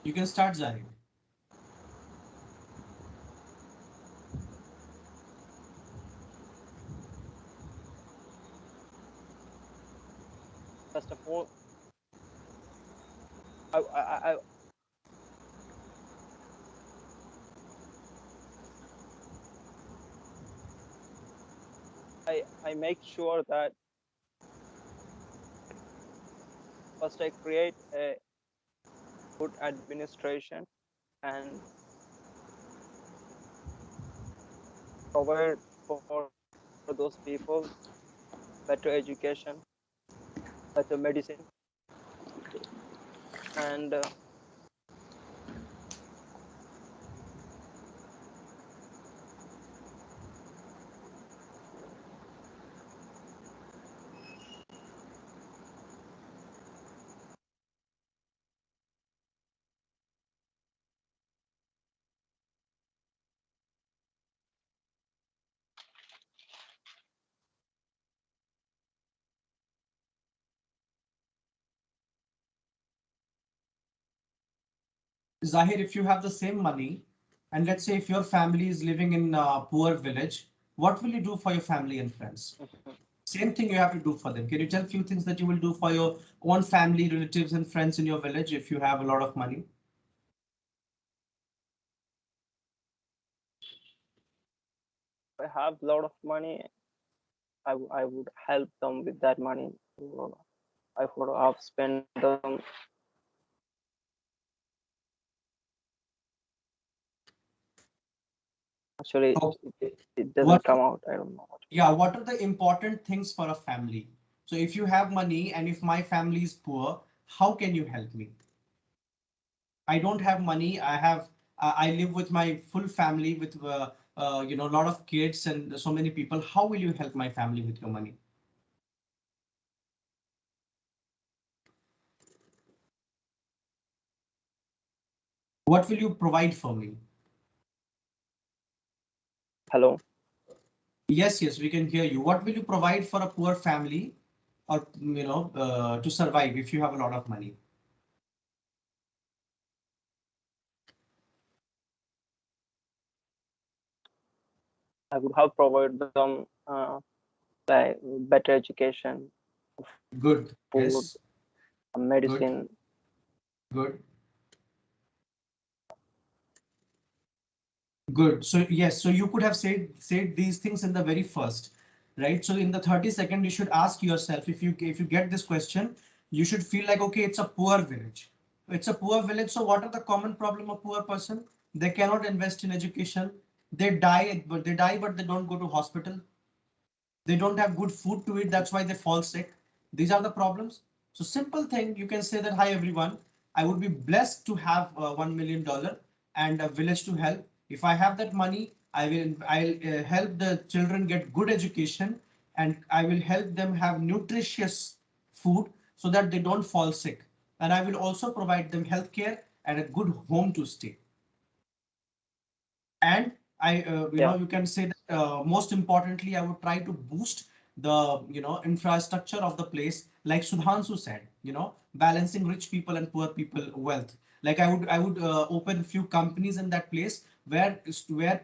You can start, Zahid. First of all, I I make sure that first I create a good administration and provide for those people better education, better medicine, and Zahir, if you have the same money, and let's say if your family is living in a poor village, what will you do for your family and friends? Same thing you have to do for them. Can you tell a few things that you will do for your own family, relatives, and friends in your village if you have a lot of money? I have a lot of money. I would help them with that money. I would have spent them Actually, Oh, it doesn't what? come out. I don't know. Yeah, what are the important things for a family? So if you have money and if my family is poor, how can you help me? I don't have money. I live with my full family with a lot of kids and so many people. How will you help my family with your money? What will you provide for me? Hello. Yes, yes, we can hear you. What will you provide for a poor family or to survive if you have a lot of money? I would have provided them like better education, Good. food, Yes. medicine. Good. Good. So yes, so you could have said these things in the very first, right? So in the 30-second, you should ask yourself if you get this question, you should feel like, okay, it's a poor village. It's a poor village. So what are the common problem of poor person? They cannot invest in education. They die, but they don't go to hospital. They don't have good food to eat. That's why they fall sick. These are the problems. So simple thing, you can say that, hi everyone, I would be blessed to have $1 million and a village to help. If I have that money, I'll help the children get good education and I will help them have nutritious food so that they don't fall sick. And I will also provide them healthcare and a good home to stay. And Yeah. you can say that most importantly, I would try to boost the infrastructure of the place, like Sudhanshu said, balancing rich people and poor people wealth. Like I would open few companies in that place where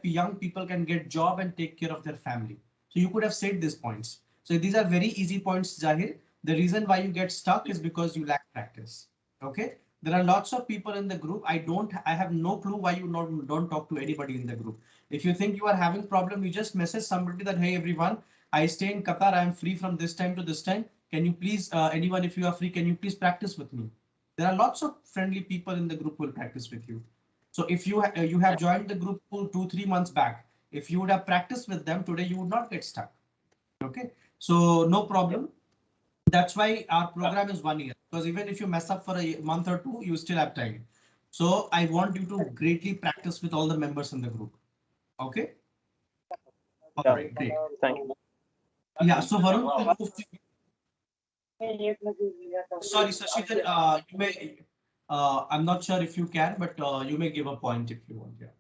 young people can get job and take care of their family. So you could have said these points. So these are very easy points, Zahir. The reason why you get stuck is because you lack practice. Okay. There are lots of people in the group. I have no clue why you don't talk to anybody in the group. If you think you are having problem, you just message somebody that, hey everyone, I stay in Qatar. I am free from this time to this time. Can you please, anyone, if you are free, can you please practice with me? There are lots of friendly people in the group who will practice with you. So if you have joined the group 2-3 months back, if you would have practiced with them today, you would not get stuck. Okay, so no problem. That's why our program is 1 year, because even if you mess up for a month or two, you still have time. So I want you to greatly practice with all the members in the group. Okay. All Yeah. right, great. Thank you. Yeah. So Varun, we'll move to sorry, Sashidhar, you may. I'm not sure if you can, but you may give a point if you want. Yeah.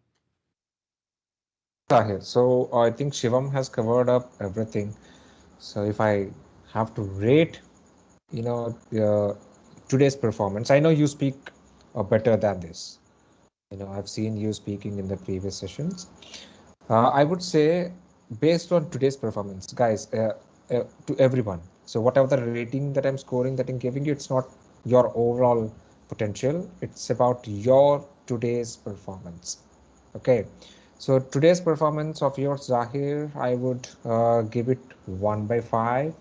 Tahir. So I think Shivam has covered up everything. So if I have to rate, you know, today's performance, I know you speak better than this. I've seen you speaking in the previous sessions. I would say, based on today's performance, guys, to everyone. So whatever the rating that I'm scoring, that I'm giving you, it's not your overall potential. It's about your today's performance. Okay. So today's performance of yours, Zahir, I would give it 1/5.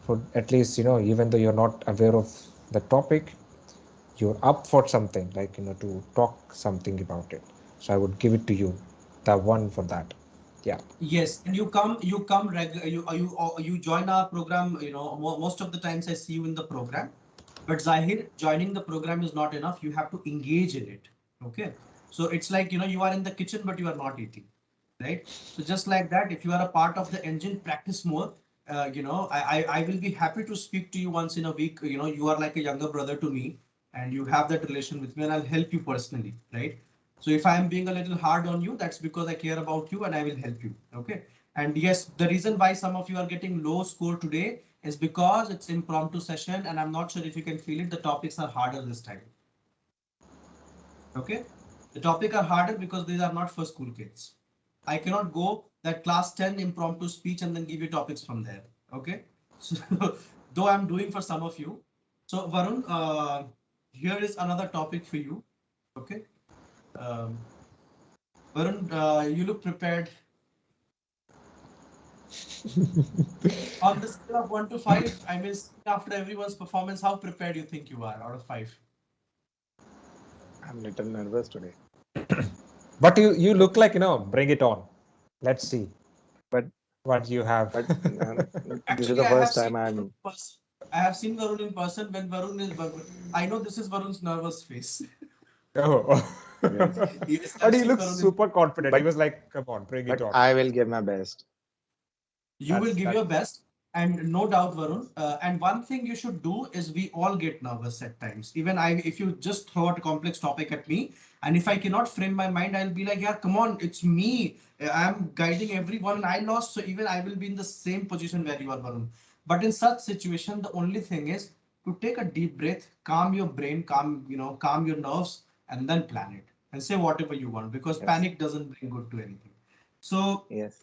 For at least, even though you're not aware of the topic, you're up for something, like, to talk something about it. So I would give it to you, the one for that. Yeah. Yes, and you join our program. Most of the times I see you in the program, but Zahir, joining the program is not enough. You have to engage in it. Okay, so it's like you are in the kitchen, but you are not eating, right? So just like that, if you are a part of the engine, practice more. I will be happy to speak to you once in a week. You are like a younger brother to me, and you have that relation with me, and I'll help you personally, right? So if I am being a little hard on you, that's because I care about you and I will help you. Okay. And yes, the reason why some of you are getting low score today is because it's impromptu session, and I'm not sure if you can feel it. The topics are harder this time. Okay. The topic are harder because these are not for school kids. I cannot go that class 10 impromptu speech and then give you topics from there. Okay. So though I'm doing for some of you. So Varun, here is another topic for you. Okay. Um, Varun, you look prepared. On the scale of 1 to 5, I mean, after everyone's performance, how prepared you think you are out of 5? I'm little nervous today. But you look like, bring it on. Let's see But what you have. but this is Actually, the I have first seen time Varun I'm. in person. I have seen Varun in person when Varun is. I know this is Varun's nervous face. Oh, Yes. Yes, but I've he seen looks Varun in. super confident. He But was like, "Come on, bring it but on." I will give my best. You will give your That's best, and no doubt, Varun. And one thing you should do is we all get nervous at times. Even I, if you just throw out a complex topic at me, and if I cannot frame my mind, I'll be like, yeah, come on, it's me. I'm guiding everyone, and I lost. So even I will be in the same position where you are, Varun. But in such situation, the only thing is to take a deep breath, calm your brain, calm your nerves, and then plan it and say whatever you want because Yes. panic doesn't bring good to anything. So Yes.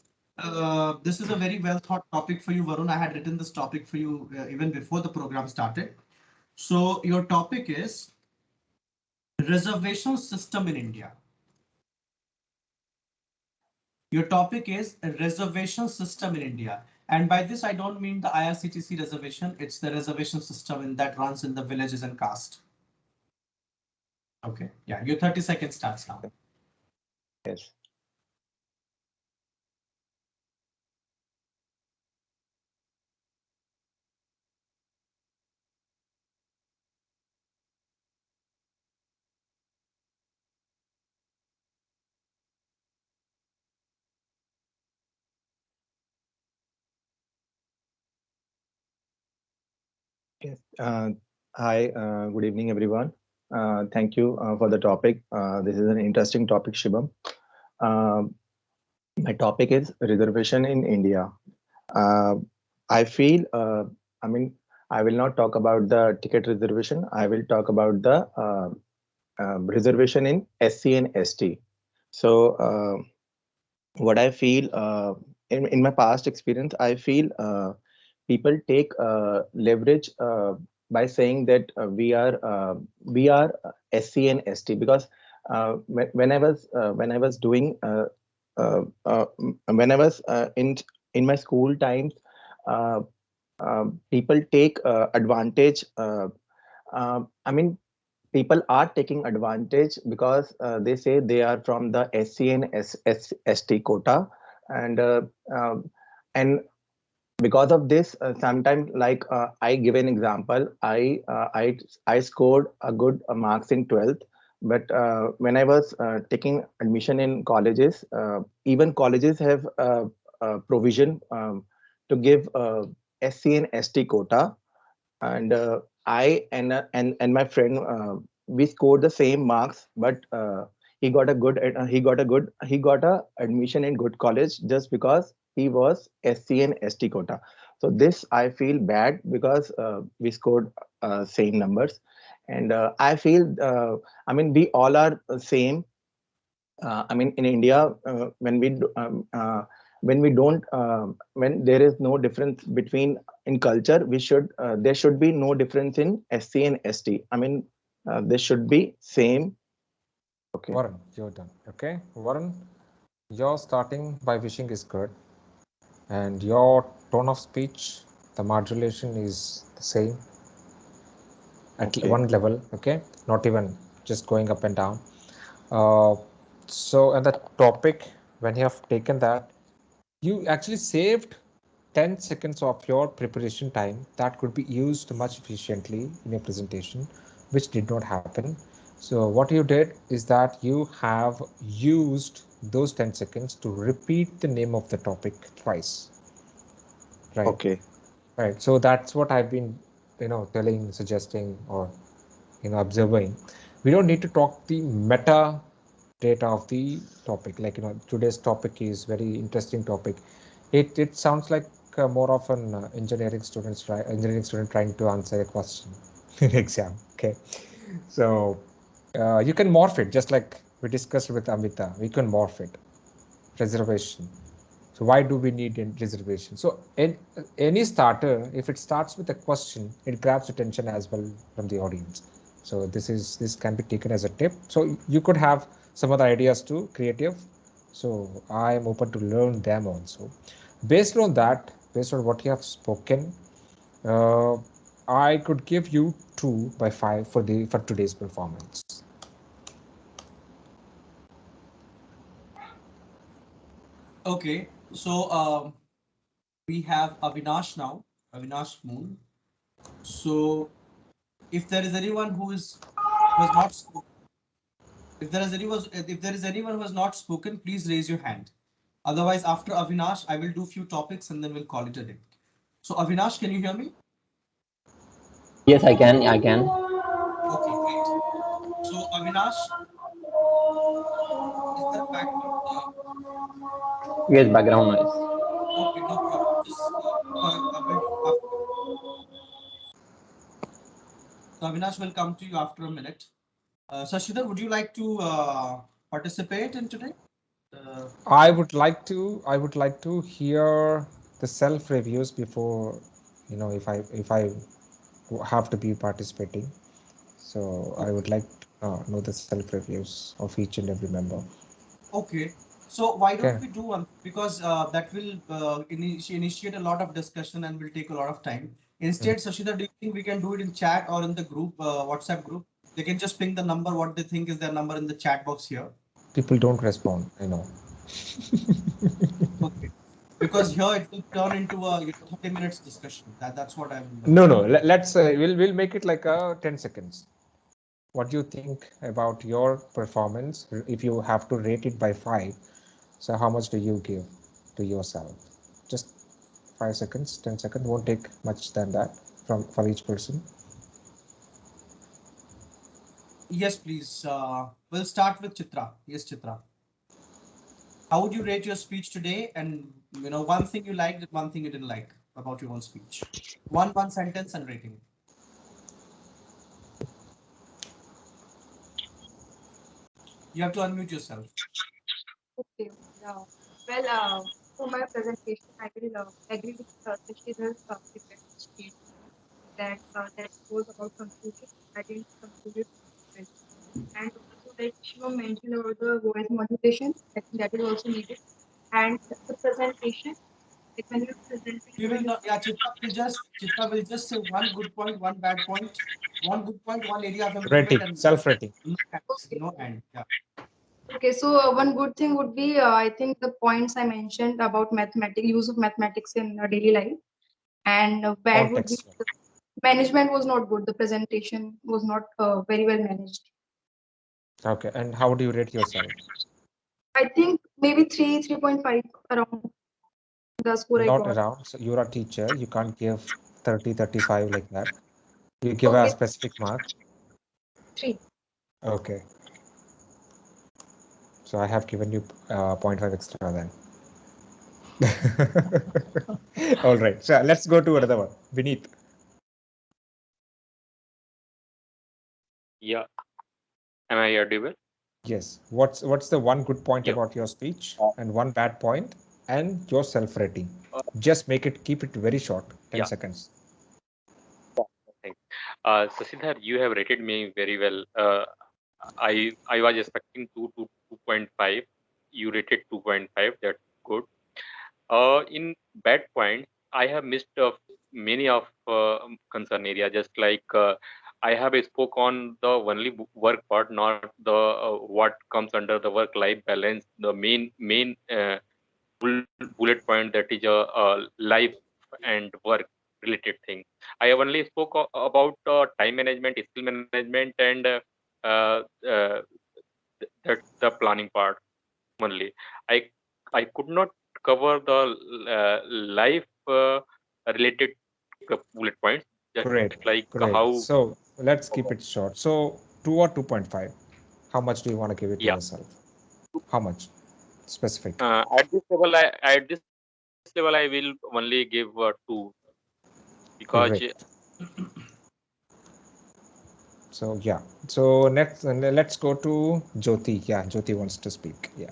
this is a very well thought topic for you, Varun. I had written this topic for you even before the program started. So your topic is reservation system in India. Your topic is a reservation system in India. And by this, I don't mean the IRCTC reservation. It's the reservation system that runs in the villages and caste. Okay. Yeah. Your 30 seconds starts now. Yes. Yes. Hi. Good evening, everyone. Thank you for the topic. This is an interesting topic, Shibam. Uh, my topic is reservation in India. Uh, I feel. I mean, I will not talk about the ticket reservation. I will talk about the reservation in SC and ST. So, what I feel in my past experience, I feel people take leverage by saying that we are SC and ST because when I was doing when I was in my school times, uh, people take advantage. I mean, people are taking advantage because they say they are from the SC and ST quota, and and because of this, sometimes like I give an example. I scored a good marks in 12th, but when I was taking admission in colleges, even colleges have provision to give SC and ST quota, and I and my friend we scored the same marks, but he got a admission in good college just because he was SC and ST quota. So this I feel bad because we scored same numbers, and I feel I mean we all are same. I mean, in India, when we don't, when there is no difference between in culture, we should there should be no difference in SC and ST. I mean, they should be same. Okay. Varun, you're done. Okay, Varun, your starting by wishing is good, and your tone of speech, the modulation is the same at Okay. one level. Okay, not even just going up and down. Uh, so, and the topic, when you have taken that, you actually saved 10 seconds of your preparation time that could be used much efficiently in your presentation, which did not happen. So what you did is that you have used those 10 seconds to repeat the name of the topic twice. Right. Okay. Right. So that's what I've been, telling, suggesting, or, observing. We don't need to talk the meta data of the topic. Like, today's topic is very interesting topic. It sounds like more of an engineering student trying to answer a question in exam. Okay, so you can morph it just like we discussed with Amita. We can morph it. Reservation. So why do we need a reservation? So any starter, if it starts with a question, it grabs attention as well from the audience. So this can be taken as a tip. So you could have some other ideas too, creative. So I am open to learn them also. Based on that, based on what you have spoken, uh, I could give you 2/5 for today's performance. Okay, so we have Avinash now, Avinash Moon. So if there is anyone who has not spoken, if there is anyone who has not spoken, please raise your hand. Otherwise, after Avinash, I will do few topics and then we'll call it a day. So Avinash, can you hear me? Yes, I can. I can. Okay, great. So Avinash, is there background? Yes, background noise. Okay, no problem. Just I will do after. So Avinash will come to you after a minute. Sashidhar, would you like to participate in today? I would like to hear the self reviews before, if I have to be participating. So I would like to know the self reviews of each and every member. Okay. So why Okay. don't we do one? Because that will initiate a lot of discussion and will take a lot of time. Instead, Sashidhar, do you think we can do it in chat or in the group, WhatsApp group? They can just ping the number, what they think is their number in the chat box here. People don't respond, I know. Okay. Because here it will turn into a 30 minutes discussion. That's what I'm. No. Let's we'll make it like a 10 seconds. What do you think about your performance if you have to rate it by 5? So how much do you give to yourself? Just 5 seconds, 10 seconds, won't take much than that for each person. Yes, please. We'll start with Chitra. Yes, Chitra. How would you rate your speech today? And one thing you liked and one thing you didn't like about your own speech. One sentence and rating. You have to unmute yourself. Okay. Yeah. Well, for my presentation, I will agree with Sashidhar's statement that was about conclusion. I didn't conclude it well. And also, like Shiva mentioned about the voice modulation, I think that is also needed. And the presentation, like when you're presenting, We will not. Yeah, Chitra will just say one good point, one bad point, one good point, one area of improvement, Rating, and self rating. Okay. no and yeah. Okay, so one good thing would be, I think the points I mentioned about mathematics, use of mathematics in daily life, and bad would be Context. the management was not good. The presentation was not very well managed. Okay, and how do you rate yourself? I think maybe 3.5 around the score I Not got. around. So you're a teacher. You can't give 30, 35 like that. You give a Okay, specific mark. 3. Okay. So I have given you 0.5 extra then. All right. So let's go to another one. Vineet. Yeah. Am I audible? Yes. What's the one good point Yeah. about your speech and one bad point and your self rating? Just keep it very short, 10 Yeah. seconds. Thanks. Sashidhar, you have rated me very well. I was expecting 2 to 2.5. You rated 2.5. That's good. In bad points, I have missed many of concern area. Just like I have spoke on the only work part, not the what comes under the work-life balance. The main bullet point that is life and work related thing. I have only spoke about time management, skill management, and uh, uh, that's the planning part only. I could not cover the life related bullet points, just Great. like Great. how. So let's keep it short. So 2 or 2.5. How much do you want to give it to Yeah. yourself? How much? Specific. At this level, I will only give 2 because Great. So yeah. So next, let's go to Jyoti. Yeah, Jyoti wants to speak. Yeah.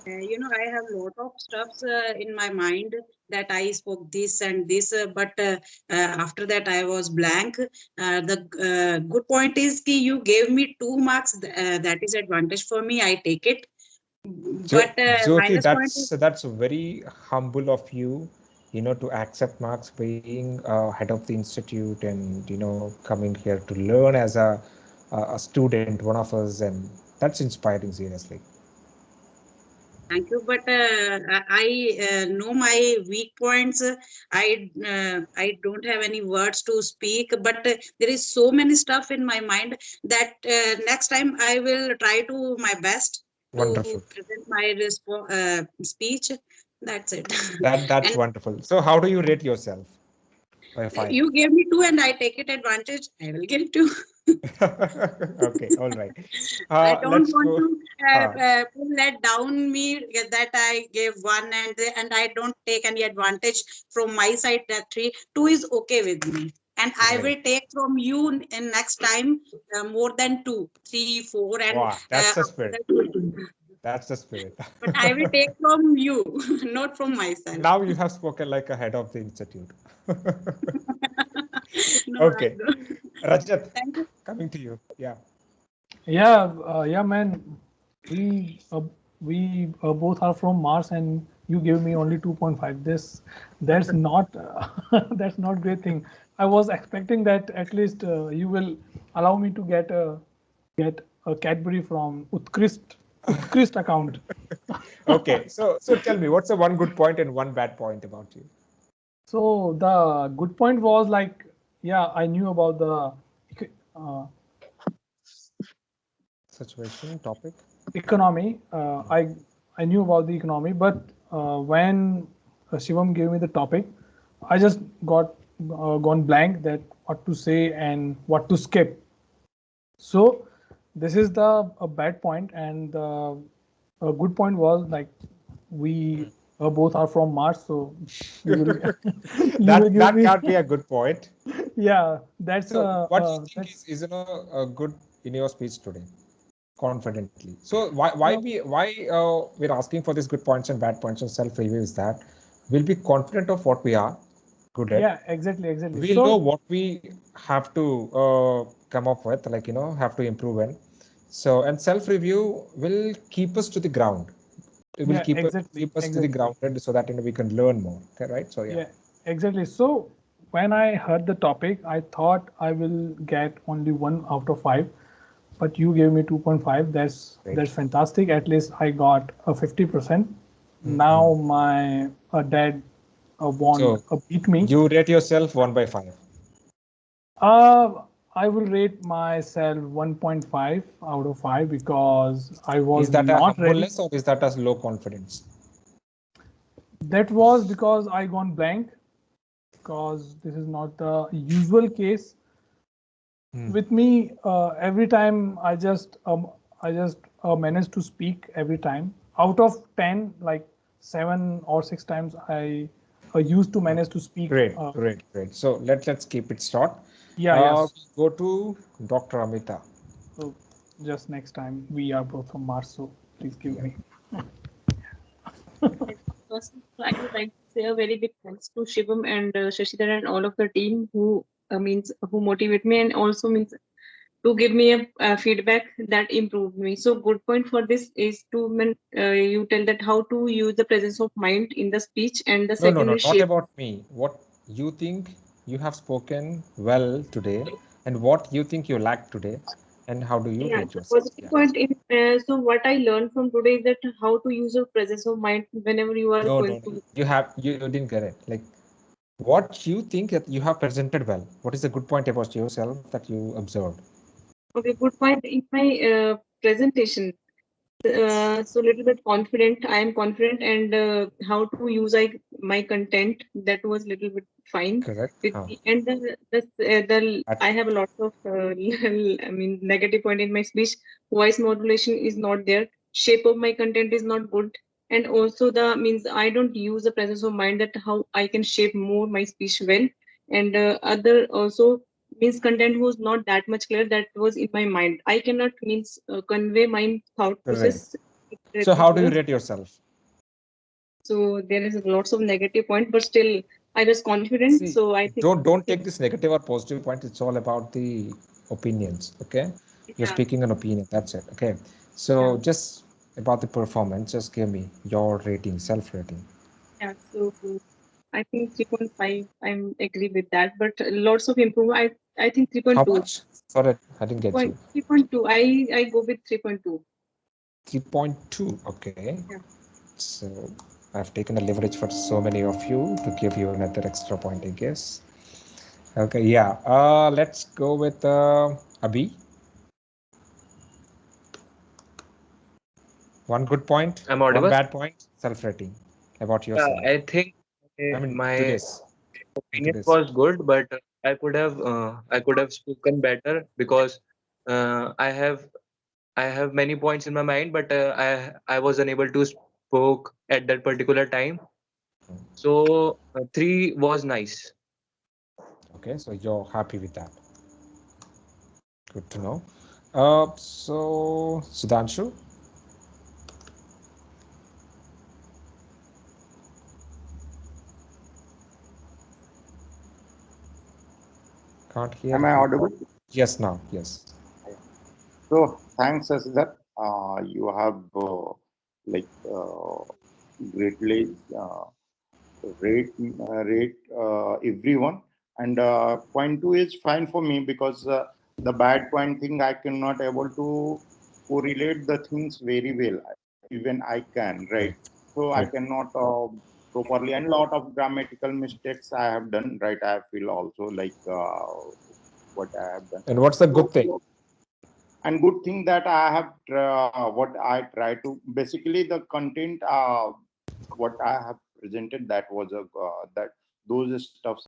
I have a lot of stuffs in my mind that I spoke this and this, but after that I was blank. The good point is that you gave me 2 marks. That is advantage for me. I take it. But Jyoti, minus point is that's very humble of you, to accept marks being head of the institute and coming here to learn as a student, one of us, and that's inspiring seriously. Thank you, but I know my weak points. I don't have any words to speak, but there is so many stuff in my mind that next time I will try to my best to Wonderful. present my speech. That's it. That's And wonderful. So how do you rate yourself by 5? you gave me 2, and I take it advantage. I will give 2. Okay, all right. I don't Let's want go. to Uh, let down me that I gave 1, and I don't take any advantage from my side that 3. 2 is okay with me, and I will Great. take from you in next time more than 2, 3, 4, and Wow, that's the after spirit. that. That's the spirit. But I will take from you, not from myself. Now you have spoken like a head of the institute. No, I Okay, don't. Rajat, Thank you. coming to you. Yeah. Yeah, man. We both are from Mars, and you gave me only 2.5. That's not that's not great thing. I was expecting that at least you will allow me to get a Cadbury from Uttkrist account. Okay, so tell me, what's the one good point and one bad point about you? So the good point was like, yeah, I knew about the uh, Situation, topic. economy. I knew about the economy, but when Shivam gave me the topic, I just got gone blank that what to say and what to skip. So this is the a bad point, and a good point was like we both are from Mars, so you will you will give That me can't be a good point. yeah. That's So what do you think that's is good in your speech today? Confidently. So why we're asking for these good points and bad points and self-review is that we'll be confident of what we are good at. yeah, exactly. We'll know So what we have to come up with, like have to improve in. So and self-review will keep us to the ground. It will yeah, keep us to the grounded so that we can learn more. Okay, right? So yeah. yeah, exactly. So when I heard the topic, I thought I will get only 1 out of 5, but you gave me 2.5. Great. That's fantastic. At least I got a 50%. Now my dad won't So beat me. you rate yourself 1/5. Uh, I will rate myself 1.5 out of 5 because I Is was that a not ready. humbleness or is that a low confidence? That was because I gone blank, because this is not the usual case with me. Every time I just manage to speak every time. Out of 10, like 7 or 6 times I used to manage to speak. Great. So let's keep it short. Yeah, yes. Go to Dr. Amita. So just next time, we are both from Mars, so please give me. First, I would like to say a very big thanks to Shivam and Shashidhar and all of the team who means who motivate me and also means to give me a feedback that improved me. So good point for this is to you tell that how to use the presence of mind in the speech, and the No, second is not shape. about me. What you think you have spoken well today, and what you think you lack today, and how do you Yeah, rate the yourself? positive Yeah. point in so what I learned from today is that how to use your presence of mind whenever you are No. going to. You didn't get it. Like what you think that you have presented well. What is the good point about yourself that you observed? Okay, good point in my presentation. So little bit confident. I am confident, and how to use my content, that was little bit fine Correct. with me. And the I have a lot of I mean negative point in my speech. Voice modulation is not there. Shape of my content is not good, and also the means I don't use the presence of mind that how I can shape more my speech well, and other also means content was not that much clear that was in my mind. I cannot means convey my thought Correct. process So how do you well. rate yourself? So there is lots of negative point, but still I was confident. See, So I think don't take this negative or positive point. It's all about the opinions. Okay, you're yeah, speaking an opinion. That's it. Okay, yeah, so just about the performance, just give me your rating, self rating. yeah. So I think 3.5. I'm agree with that, but lots of improvement. I think How 3.2. much? Sorry, I didn't get you. 3.2. I go with 3.2. 3.2. Okay. Yeah. So I've taken a leverage for so many of you to give you another extra point, I guess. Okay, yeah. Let's go with Abhi. One good point, I'm one audible. bad point, self-rating about yourself. I think I mean, my today's. opinion was good, but I could have spoken better because I have many points in my mind, but I was unable to spoke at that particular time. So three was nice. Okay, so you're happy with that. Good to know. So Sudhanshu. Can't hear Am I you. audible? Yes, now. Yes. So thanks, Asdar. You have like greatly rate everyone, and point two is fine for me because the bad point thing I cannot able to correlate the things very well. Even I can, right? So I Right. cannot properly, and lot of grammatical mistakes I have done, right? I feel also like what I have done. And what's the good thing? And good thing that I have what I try to basically the content what I have presented, that was a that those stuffs